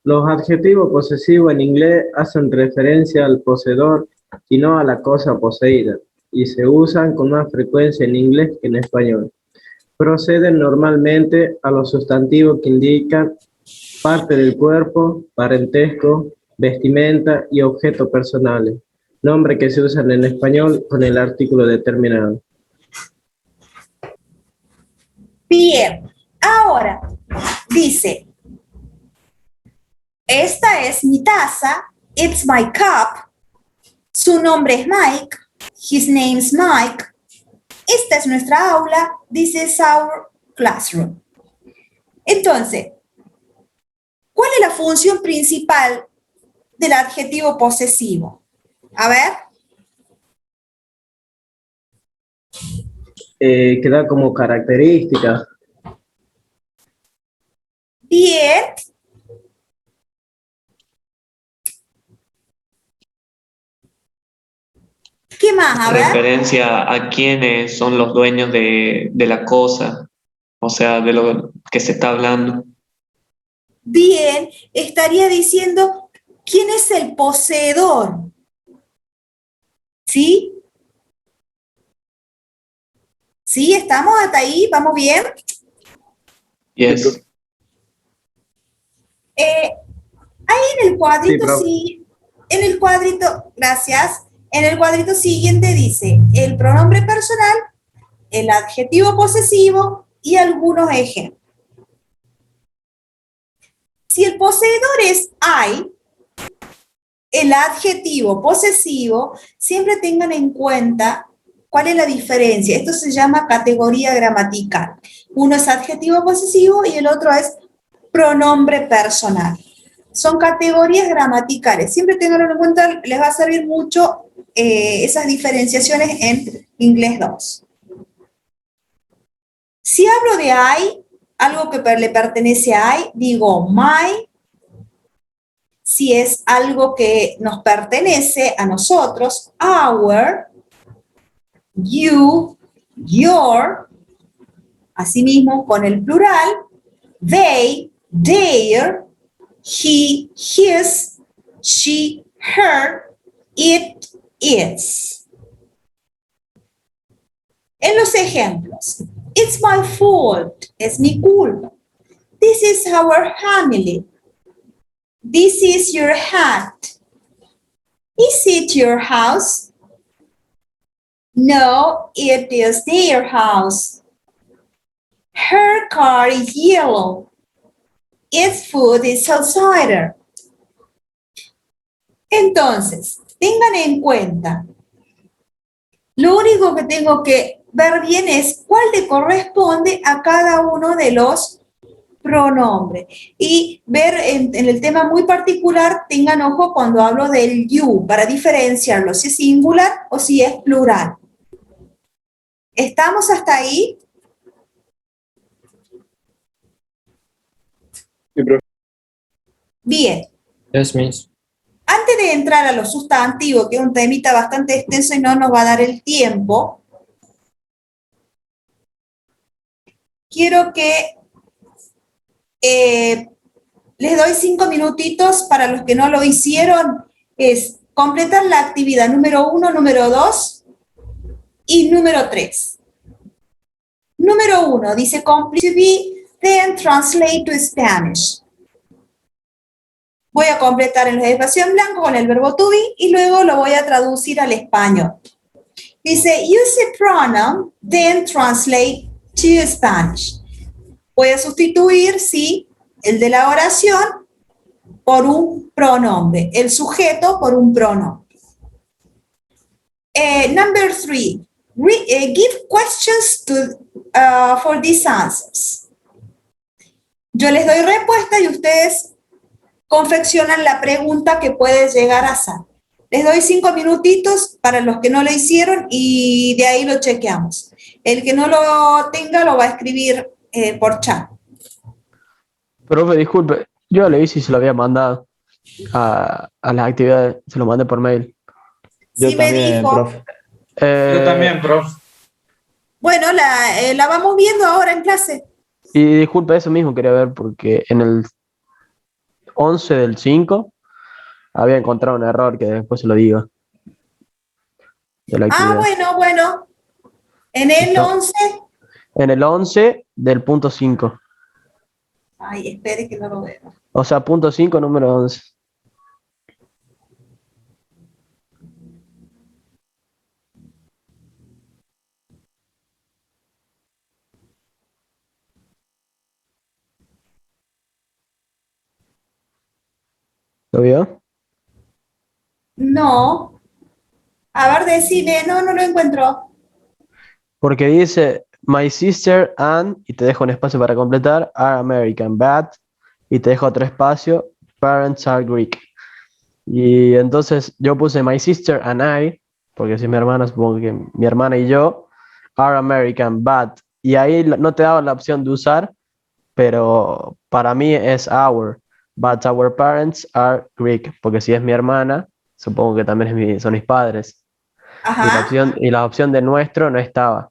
Los adjetivos posesivos en inglés hacen referencia al poseedor y no a la cosa poseída, y se usan con más frecuencia en inglés que en español. Proceden normalmente a los sustantivos que indican parte del cuerpo, parentesco, vestimenta y objetos personales, nombres que se usan en español con el artículo determinado. Bien, ahora dice, esta es mi taza, it's my cup, su nombre es Mike, his name is Mike, esta es nuestra aula, this is our classroom. Entonces, ¿cuál es la función principal del adjetivo posesivo? A ver. Que da como característica. Bien. ¿Qué más? A ver. Referencia a quiénes son los dueños de la cosa, o sea, de lo que se está hablando. Bien, estaría diciendo quién es el poseedor. ¿Sí? ¿Sí? ¿Estamos hasta ahí? ¿Vamos bien? Yes. Ahí en el cuadrito, sí, en el cuadrito, gracias, en el cuadrito siguiente dice el pronombre personal, el adjetivo posesivo y algunos ejemplos. Si el poseedor es I, el adjetivo posesivo, siempre tengan en cuenta cuál es la diferencia. Esto se llama categoría gramatical. Uno es adjetivo posesivo y el otro es pronombre personal. Son categorías gramaticales. Siempre tenganlo en cuenta, les va a servir mucho esas diferenciaciones en inglés 2. Si hablo de I, algo que le pertenece a I, digo my. Si es algo que nos pertenece a nosotros, our, you, your. Asimismo, con el plural, they, their, he, his, she, her, it, its. En los ejemplos, it's my fault, es mi culpa. This is our family. This is your hat. Is it your house? No, it is their house. Her car is yellow. Its food is outsider. Entonces, tengan en cuenta, lo único que tengo que ver bien es cuál le corresponde a cada uno de los pronombres. Y ver en el tema muy particular, tengan ojo cuando hablo del you, para diferenciarlo, si es singular o si es plural. ¿Estamos hasta ahí? Sí, profe. Bien. Yes, miss. Antes de entrar a los sustantivos, que es un temita bastante extenso y no nos va a dar el tiempo, quiero que les doy 5 minutitos para los que no lo hicieron, es completar la actividad número 1, número 2 y número 3. Número 1 dice complete to be, then translate to Spanish. Voy a completar en el espacio en blanco con el verbo to be y luego lo voy a traducir al español. Dice use a pronoun, then translate to Spanish. Voy a sustituir, sí, el de la oración por un pronombre, el sujeto por un pronombre. Number 3, give questions for these answers. Yo les doy respuesta y ustedes confeccionan la pregunta que puede llegar a ser. Les doy 5 minutitos para los que no lo hicieron y de ahí lo chequeamos. El que no lo tenga lo va a escribir por chat. Profe, disculpe, yo le vi si se lo había mandado a las actividades, se lo mandé por mail. Sí, me dijo. profe. Yo también, profe. Bueno, la vamos viendo ahora en clase. Y disculpe, eso mismo quería ver, porque en el 11 del 5 había encontrado un error que después se lo digo. De la actividad. Bueno. En el 11. En el 11 del punto 5. Ay, espere que no lo veo. O sea, punto 5, número 11. ¿Lo vio? No. A ver, decime, no lo encuentro. Porque dice, my sister and, y te dejo un espacio para completar, are American, but, y te dejo otro espacio, parents are Greek. Y entonces yo puse my sister and I, porque si es mi hermana, supongo que mi hermana y yo, are American, but, y ahí no te daba la opción de usar, pero para mí es our, but our parents are Greek, porque si es mi hermana, supongo que también son mis padres. Ajá. Y la opción de nuestro no estaba.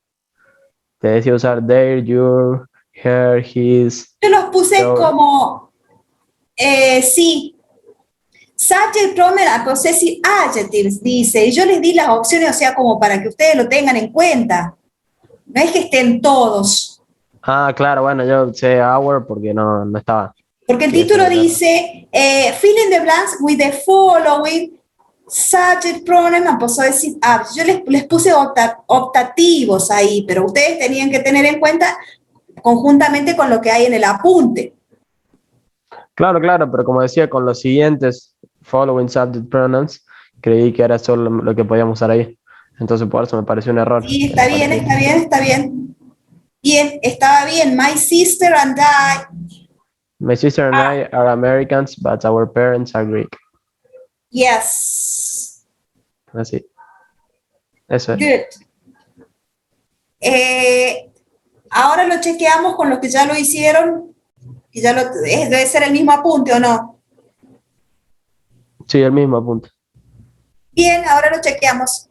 Te decía usar their, your, her, his. Yo los puse your. como, sí, subject, pronoun, and possessive adjectives, dice. Y yo les di las opciones, o sea, como para que ustedes lo tengan en cuenta. No es que estén todos. Ah, claro, bueno, yo sé our porque no estaba. Porque el Sí, título eso es dice, fill in the blanks with the following subject, pronoun, and possessive adjectives. Yo les puse optativos ahí, pero ustedes tenían que tener en cuenta conjuntamente con lo que hay en el apunte. Claro, pero como decía, con los siguientes following subject pronouns, creí que era solo lo que podíamos usar ahí. Entonces por eso me pareció un error. Sí, está bien. Bien, estaba bien. My sister and I. My sister and I are Americans, but our parents are Greek. Yes. Así. Eso es. Good. Ahora lo chequeamos con los que ya lo hicieron. Y ya debe ser el mismo apunte, ¿o no? Sí, el mismo punto. Bien, ahora lo chequeamos.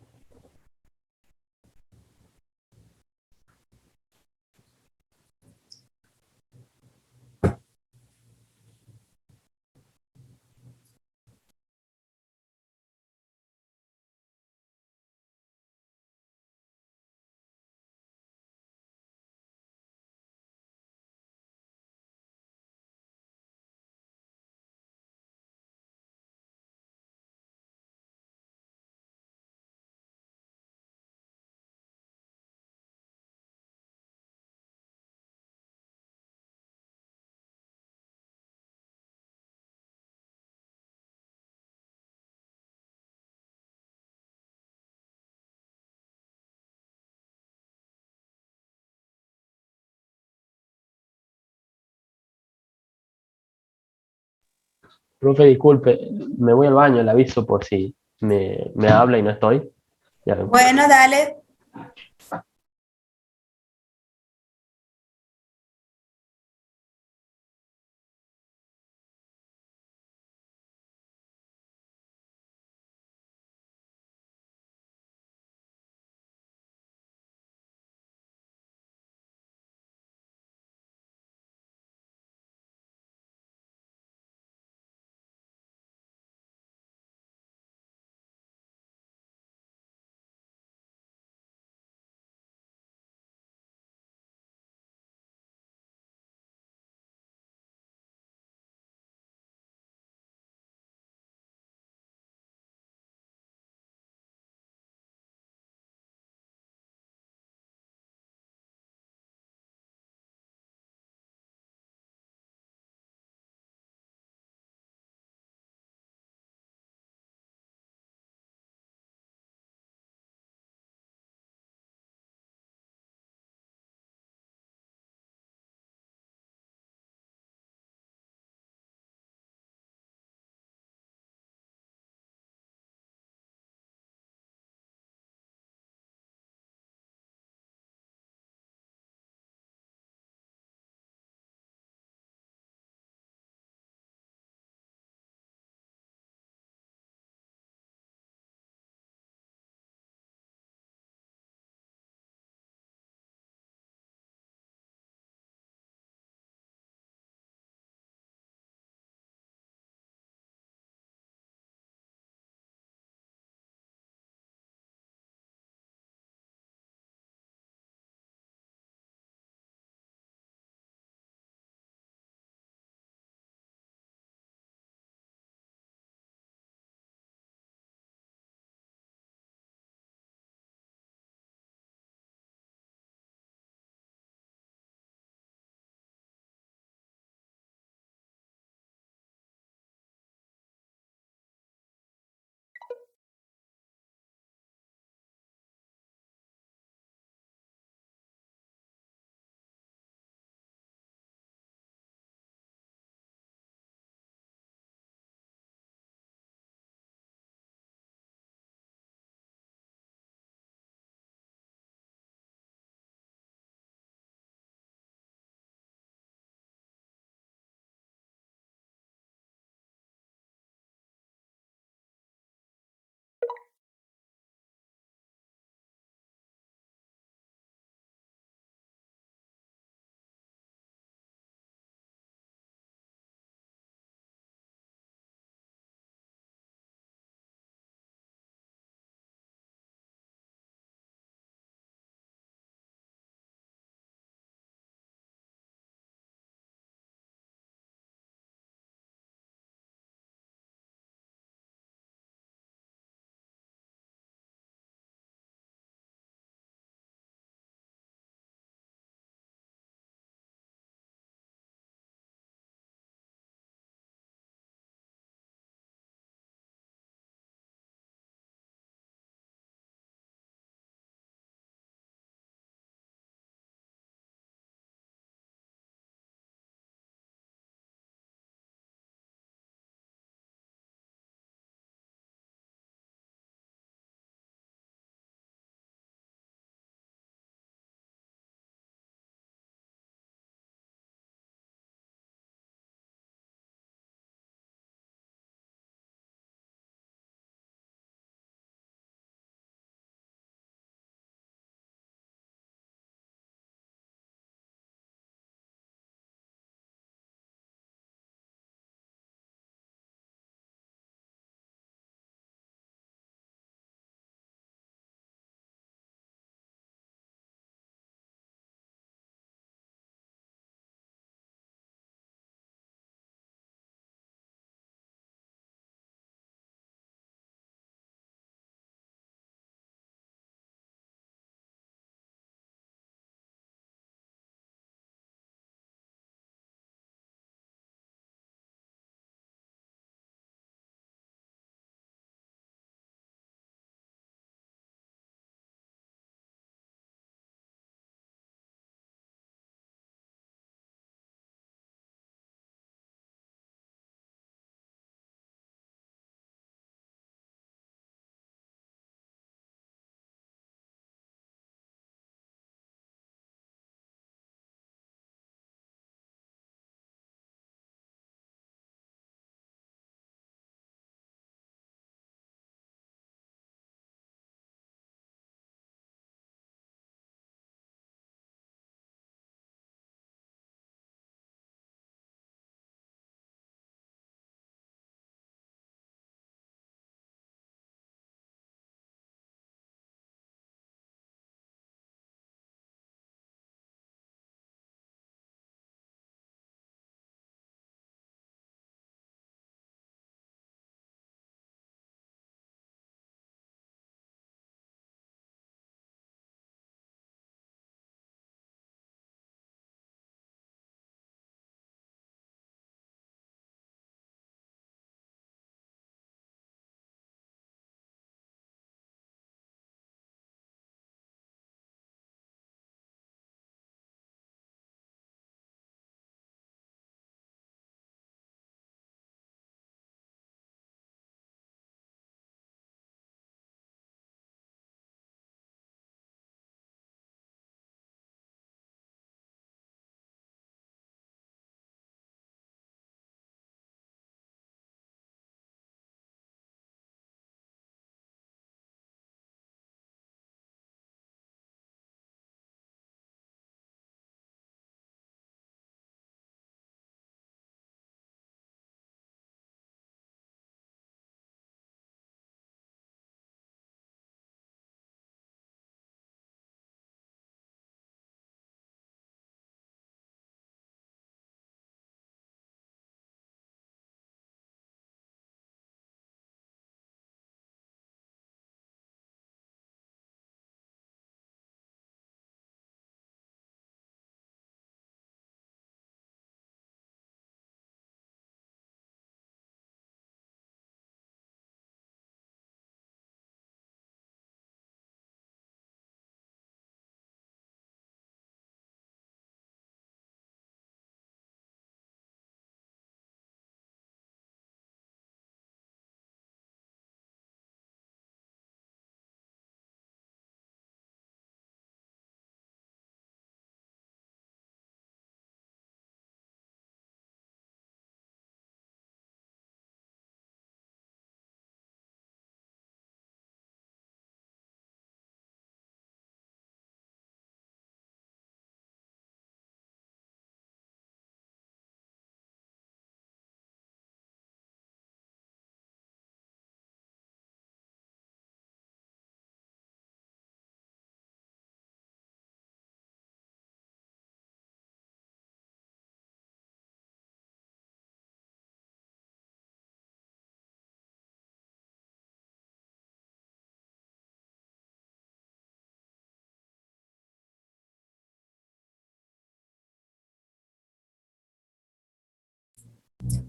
Profe, disculpe, me voy al baño, le aviso por si me habla y no estoy. Ya vemos. Bueno, dale.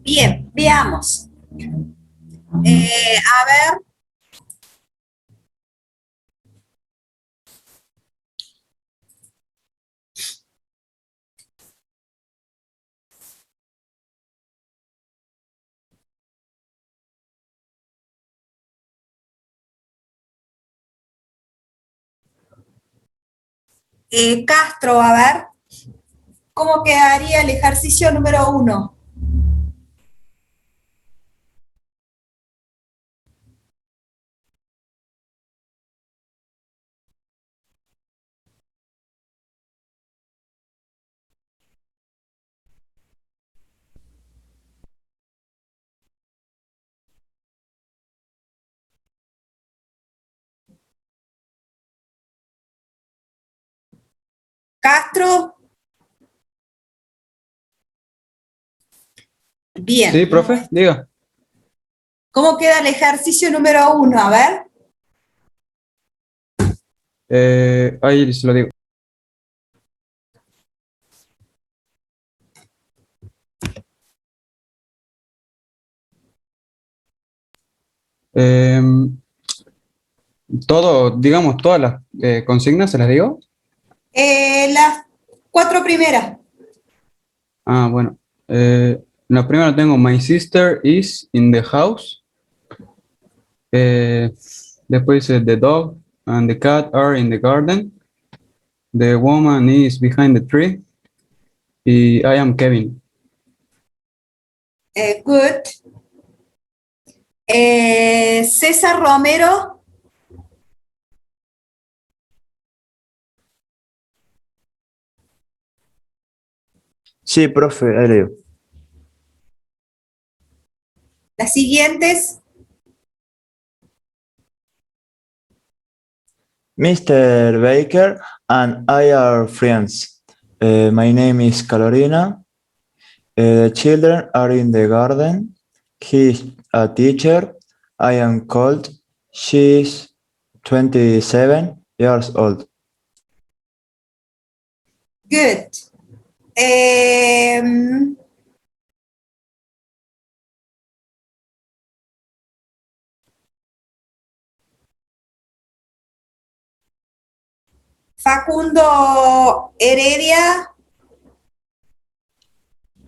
Bien, veamos. A ver. Castro, a ver. ¿Cómo quedaría el ejercicio número 1? Castro. Bien. Sí, profe, diga. ¿Cómo queda el ejercicio número 1? A ver. Ahí se lo digo. Digamos, todas las consignas, ¿se las digo? Las 4 primeras. Ah, bueno. La primera tengo, my sister is in the house. Después dice, the dog and the cat are in the garden. The woman is behind the tree. Y I am Kevin. Good. César Romero. Sí, profe, ahí leo. Las siguientes. Mr. Baker and I are friends. My name is Carolina. The children are in the garden. He's a teacher. I am cold. She's 27 years old. Good. Facundo Heredia.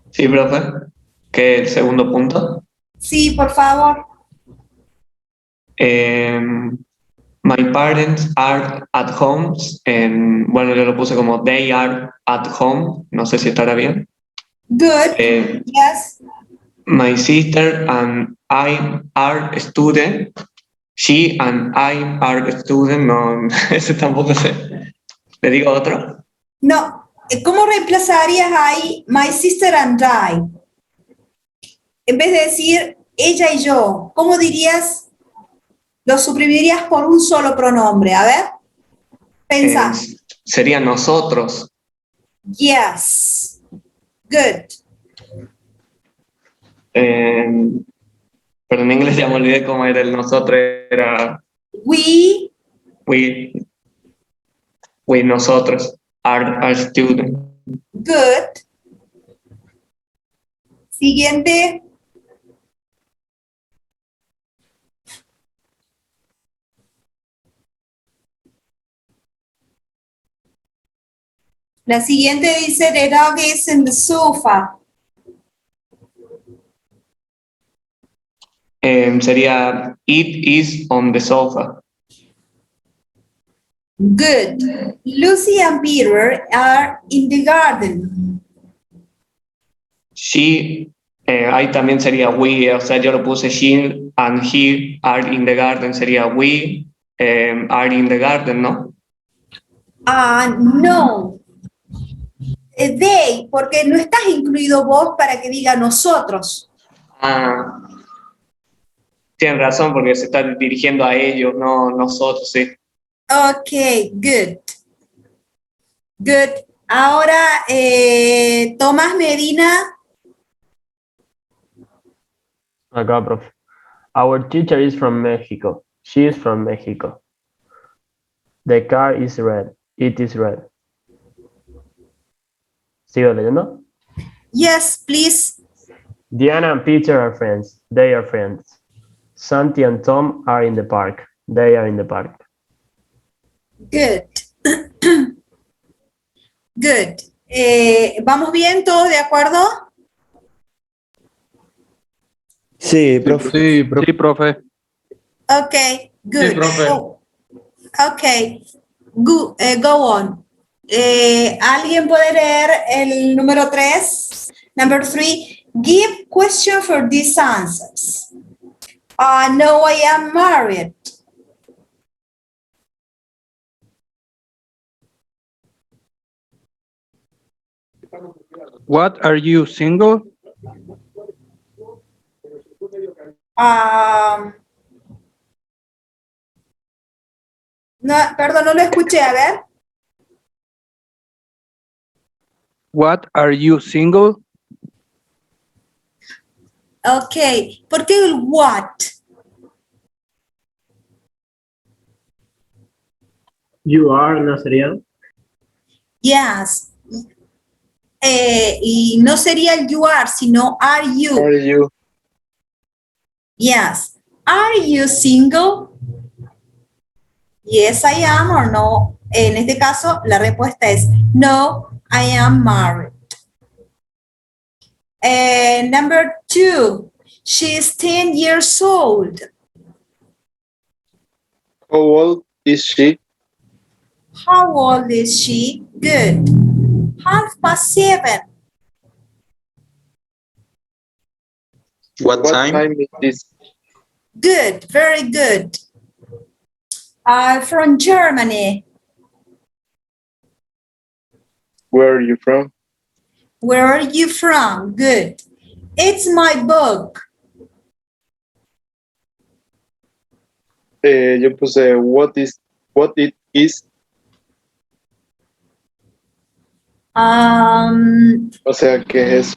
Sí, profe. ¿Qué el segundo punto? Sí, por favor. My parents are at home. Bueno, yo lo puse como they are at home. No sé si estará bien. Good. Yes. My sister and I are a student. She and I are a student. No, ese tampoco sé. ¿Le digo otro? No. ¿Cómo reemplazarías ahí my sister and I? En vez de decir ella y yo, ¿cómo dirías? Lo suprimirías por un solo pronombre. A ver. Pensá. Sería nosotros. Yes. Good. Pero en inglés ya me olvidé cómo era el nosotros. Era We, nosotros. Our student. good. Siguiente. La siguiente dice, the dog is in the sofa. Sería, it is on the sofa. Good. Lucy and Peter are in the garden. She, ahí también sería we, o sea, yo lo puse she and he are in the garden, sería we are in the garden, ¿no? No. They, porque no estás incluido vos para que diga nosotros. Tienen razón porque se está dirigiendo a ellos, no nosotros, sí. Ok, good. Good. Ahora, Tomás Medina. Acá, profe. Our teacher is from Mexico. She is from Mexico. The car is red. It is red. ¿Sigo leyendo? Yes, please. Diana and Peter are friends. They are friends. Santi and Tom are in the park. They are in the park. Good. Good. ¿Vamos bien? ¿Todos de acuerdo? Sí, profe. Sí, profe. Sí, profe. Okay, good. Sí, profe. Okay, go on. ¿Alguien puede leer el número 3? Number 3, give question for these answers. No, I am married. What, are you single? No, perdón, no lo escuché, a ver. What, are you single? Okay, ¿por qué el what? You are, ¿no sería? Yes. Y no sería el you are, sino are you. Are you? Yes. Are you single? Yes, I am or no. En este caso, la respuesta es no, I am married. Number 2, she is 10 years old. How old is she? How old is she? Good. 7:30. What time is this? Good, very good. From Germany. Where are you from? Where are you from? Good. It's my book. Yo puse what it is. O sea, ¿qué es?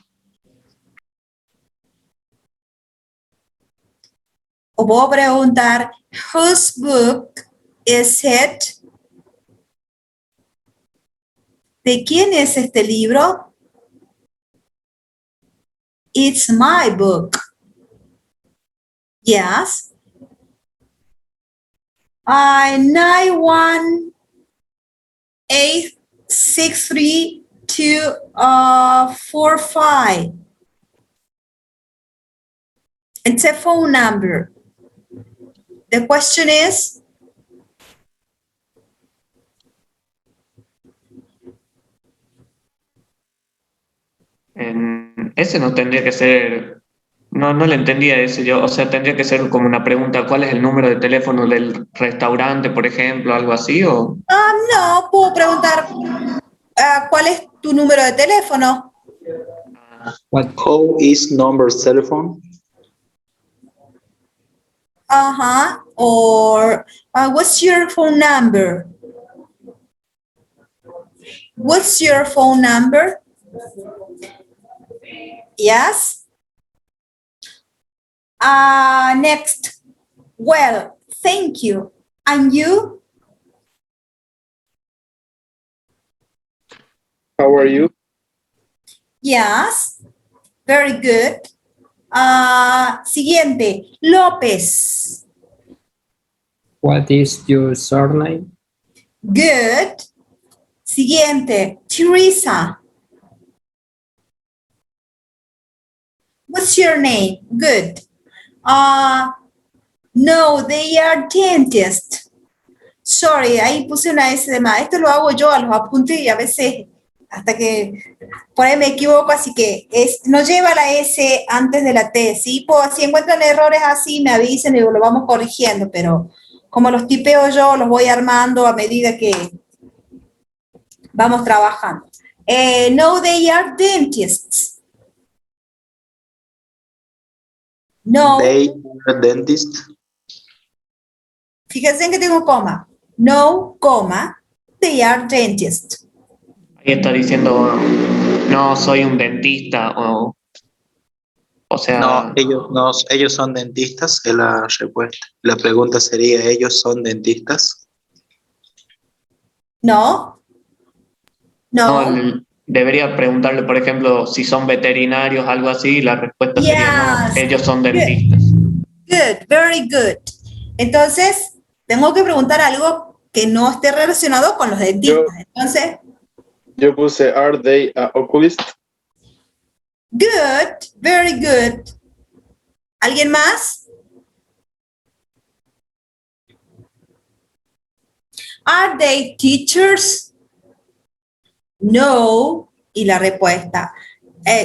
O puedo preguntar, whose book is it? ¿De quién es este libro? It's my book. Yes. 9186345. It's a phone number. The question is, Ese no tendría que ser, no le entendía ese yo, o sea, tendría que ser como una pregunta, ¿cuál es el número de teléfono del restaurante, por ejemplo, algo así, o? no, puedo preguntar, ¿cuál es tu número de teléfono? How is number telephone? Or what's your phone number? What's your phone number? Yes. Next. Well, thank you. And you? How are you? Yes. Very good. Siguiente. López. What is your surname? Good. Siguiente. Teresa. What's your name? Good. No, they are dentists. Sorry, ahí puse una S de más. Esto lo hago yo a los apuntes y a veces hasta que por ahí me equivoco, así que no lleva la S antes de la T, ¿sí? Pues, si encuentran errores así, me avisen y lo vamos corrigiendo, pero como los tipeo yo, los voy armando a medida que vamos trabajando. No, they are dentists. No. They are dentist. Fíjense en que tengo coma. No, coma, they are dentists. Ahí está diciendo, no soy un dentista, o sea... No, ellos son dentistas, es la respuesta. La pregunta sería, ¿ellos son dentistas? No. No. debería preguntarle, por ejemplo, si son veterinarios, algo así, y la respuesta sería no, ellos son dentistas. Good, very good. Entonces, tengo que preguntar algo que no esté relacionado con los dentistas. Entonces, yo puse, ¿are they oculist? Good, very good. ¿Alguien más? Are they teachers? No. Y la respuesta.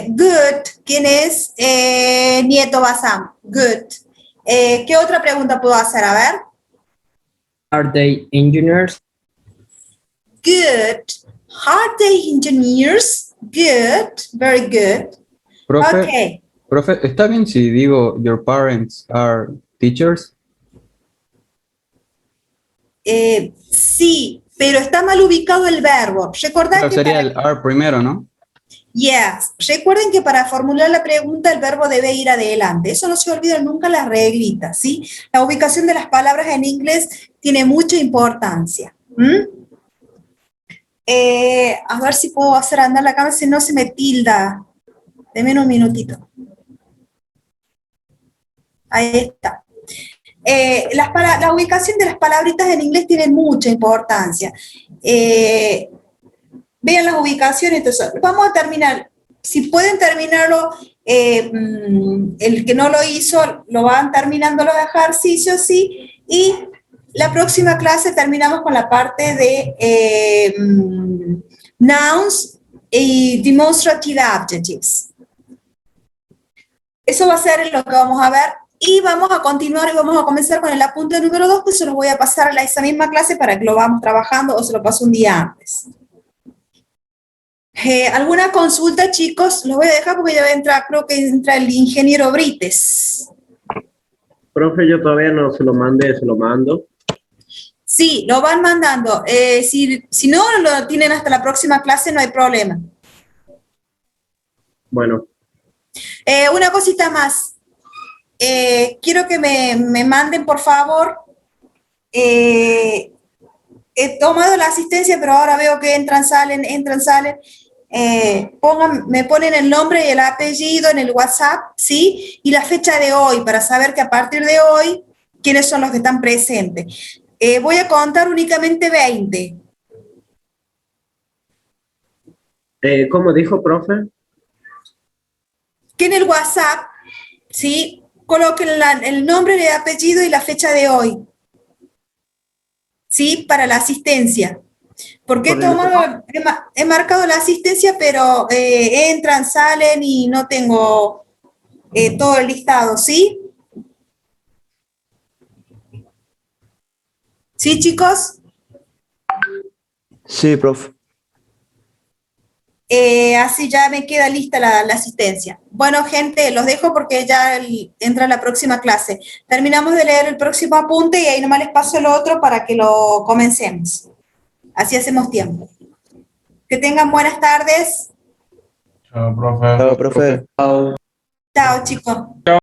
Good. ¿Quién es? Nieto Basam. Good. ¿Qué otra pregunta puedo hacer? A ver. Are they engineers? Good. Are they engineers? Good. Very good. Profe, Okay. profe, ¿está bien si digo your parents are teachers? Sí, pero está mal ubicado el verbo. Recordad Pero que sería para... el are primero, ¿no? Yes. Recuerden que para formular la pregunta el verbo debe ir adelante. Eso no se olvida nunca las reglitas, ¿sí? La ubicación de las palabras en inglés tiene mucha importancia. A ver si puedo hacer andar la cámara, si no se me tilda. Deme un minutito. Ahí está. La ubicación de las palabritas en inglés tiene mucha importancia. Vean las ubicaciones. Entonces, vamos a terminar. Si pueden terminarlo, el que no lo hizo, lo van terminando los ejercicios, ¿sí? Y la próxima clase terminamos con la parte de nouns y demonstrative adjectives. Eso va a ser lo que vamos a ver. Y vamos a continuar y vamos a comenzar con el apunte número 2, que se los voy a pasar a esa misma clase para que lo vamos trabajando o se lo paso un día antes. ¿Alguna consulta, chicos? Los voy a dejar porque ya va a entrar, creo que entra el ingeniero Brites. Profe, yo todavía no se lo mandé, se lo mando. Sí, lo van mandando. Si no lo tienen hasta la próxima clase, no hay problema. Bueno. Una cosita más. Quiero que me manden, por favor. He tomado la asistencia, pero ahora veo que entran, salen. Me ponen el nombre y el apellido en el WhatsApp, ¿sí? Y la fecha de hoy, para saber que a partir de hoy, quiénes son los que están presentes. Voy a contar únicamente 20. ¿Cómo dijo, profe? Que en el WhatsApp, ¿sí? Coloquen el nombre, el apellido y la fecha de hoy. ¿Sí? Para la asistencia. Porque he marcado la asistencia, pero entran, salen y no tengo todo el listado, ¿sí? ¿Sí, chicos? Sí, profe. Así ya me queda lista la asistencia. Bueno, gente, los dejo porque ya entra la próxima clase. Terminamos de leer el próximo apunte y ahí nomás les paso el otro para que lo comencemos. Así hacemos tiempo. Que tengan buenas tardes. Chao, profe. Chao, profe. Chao, chicos.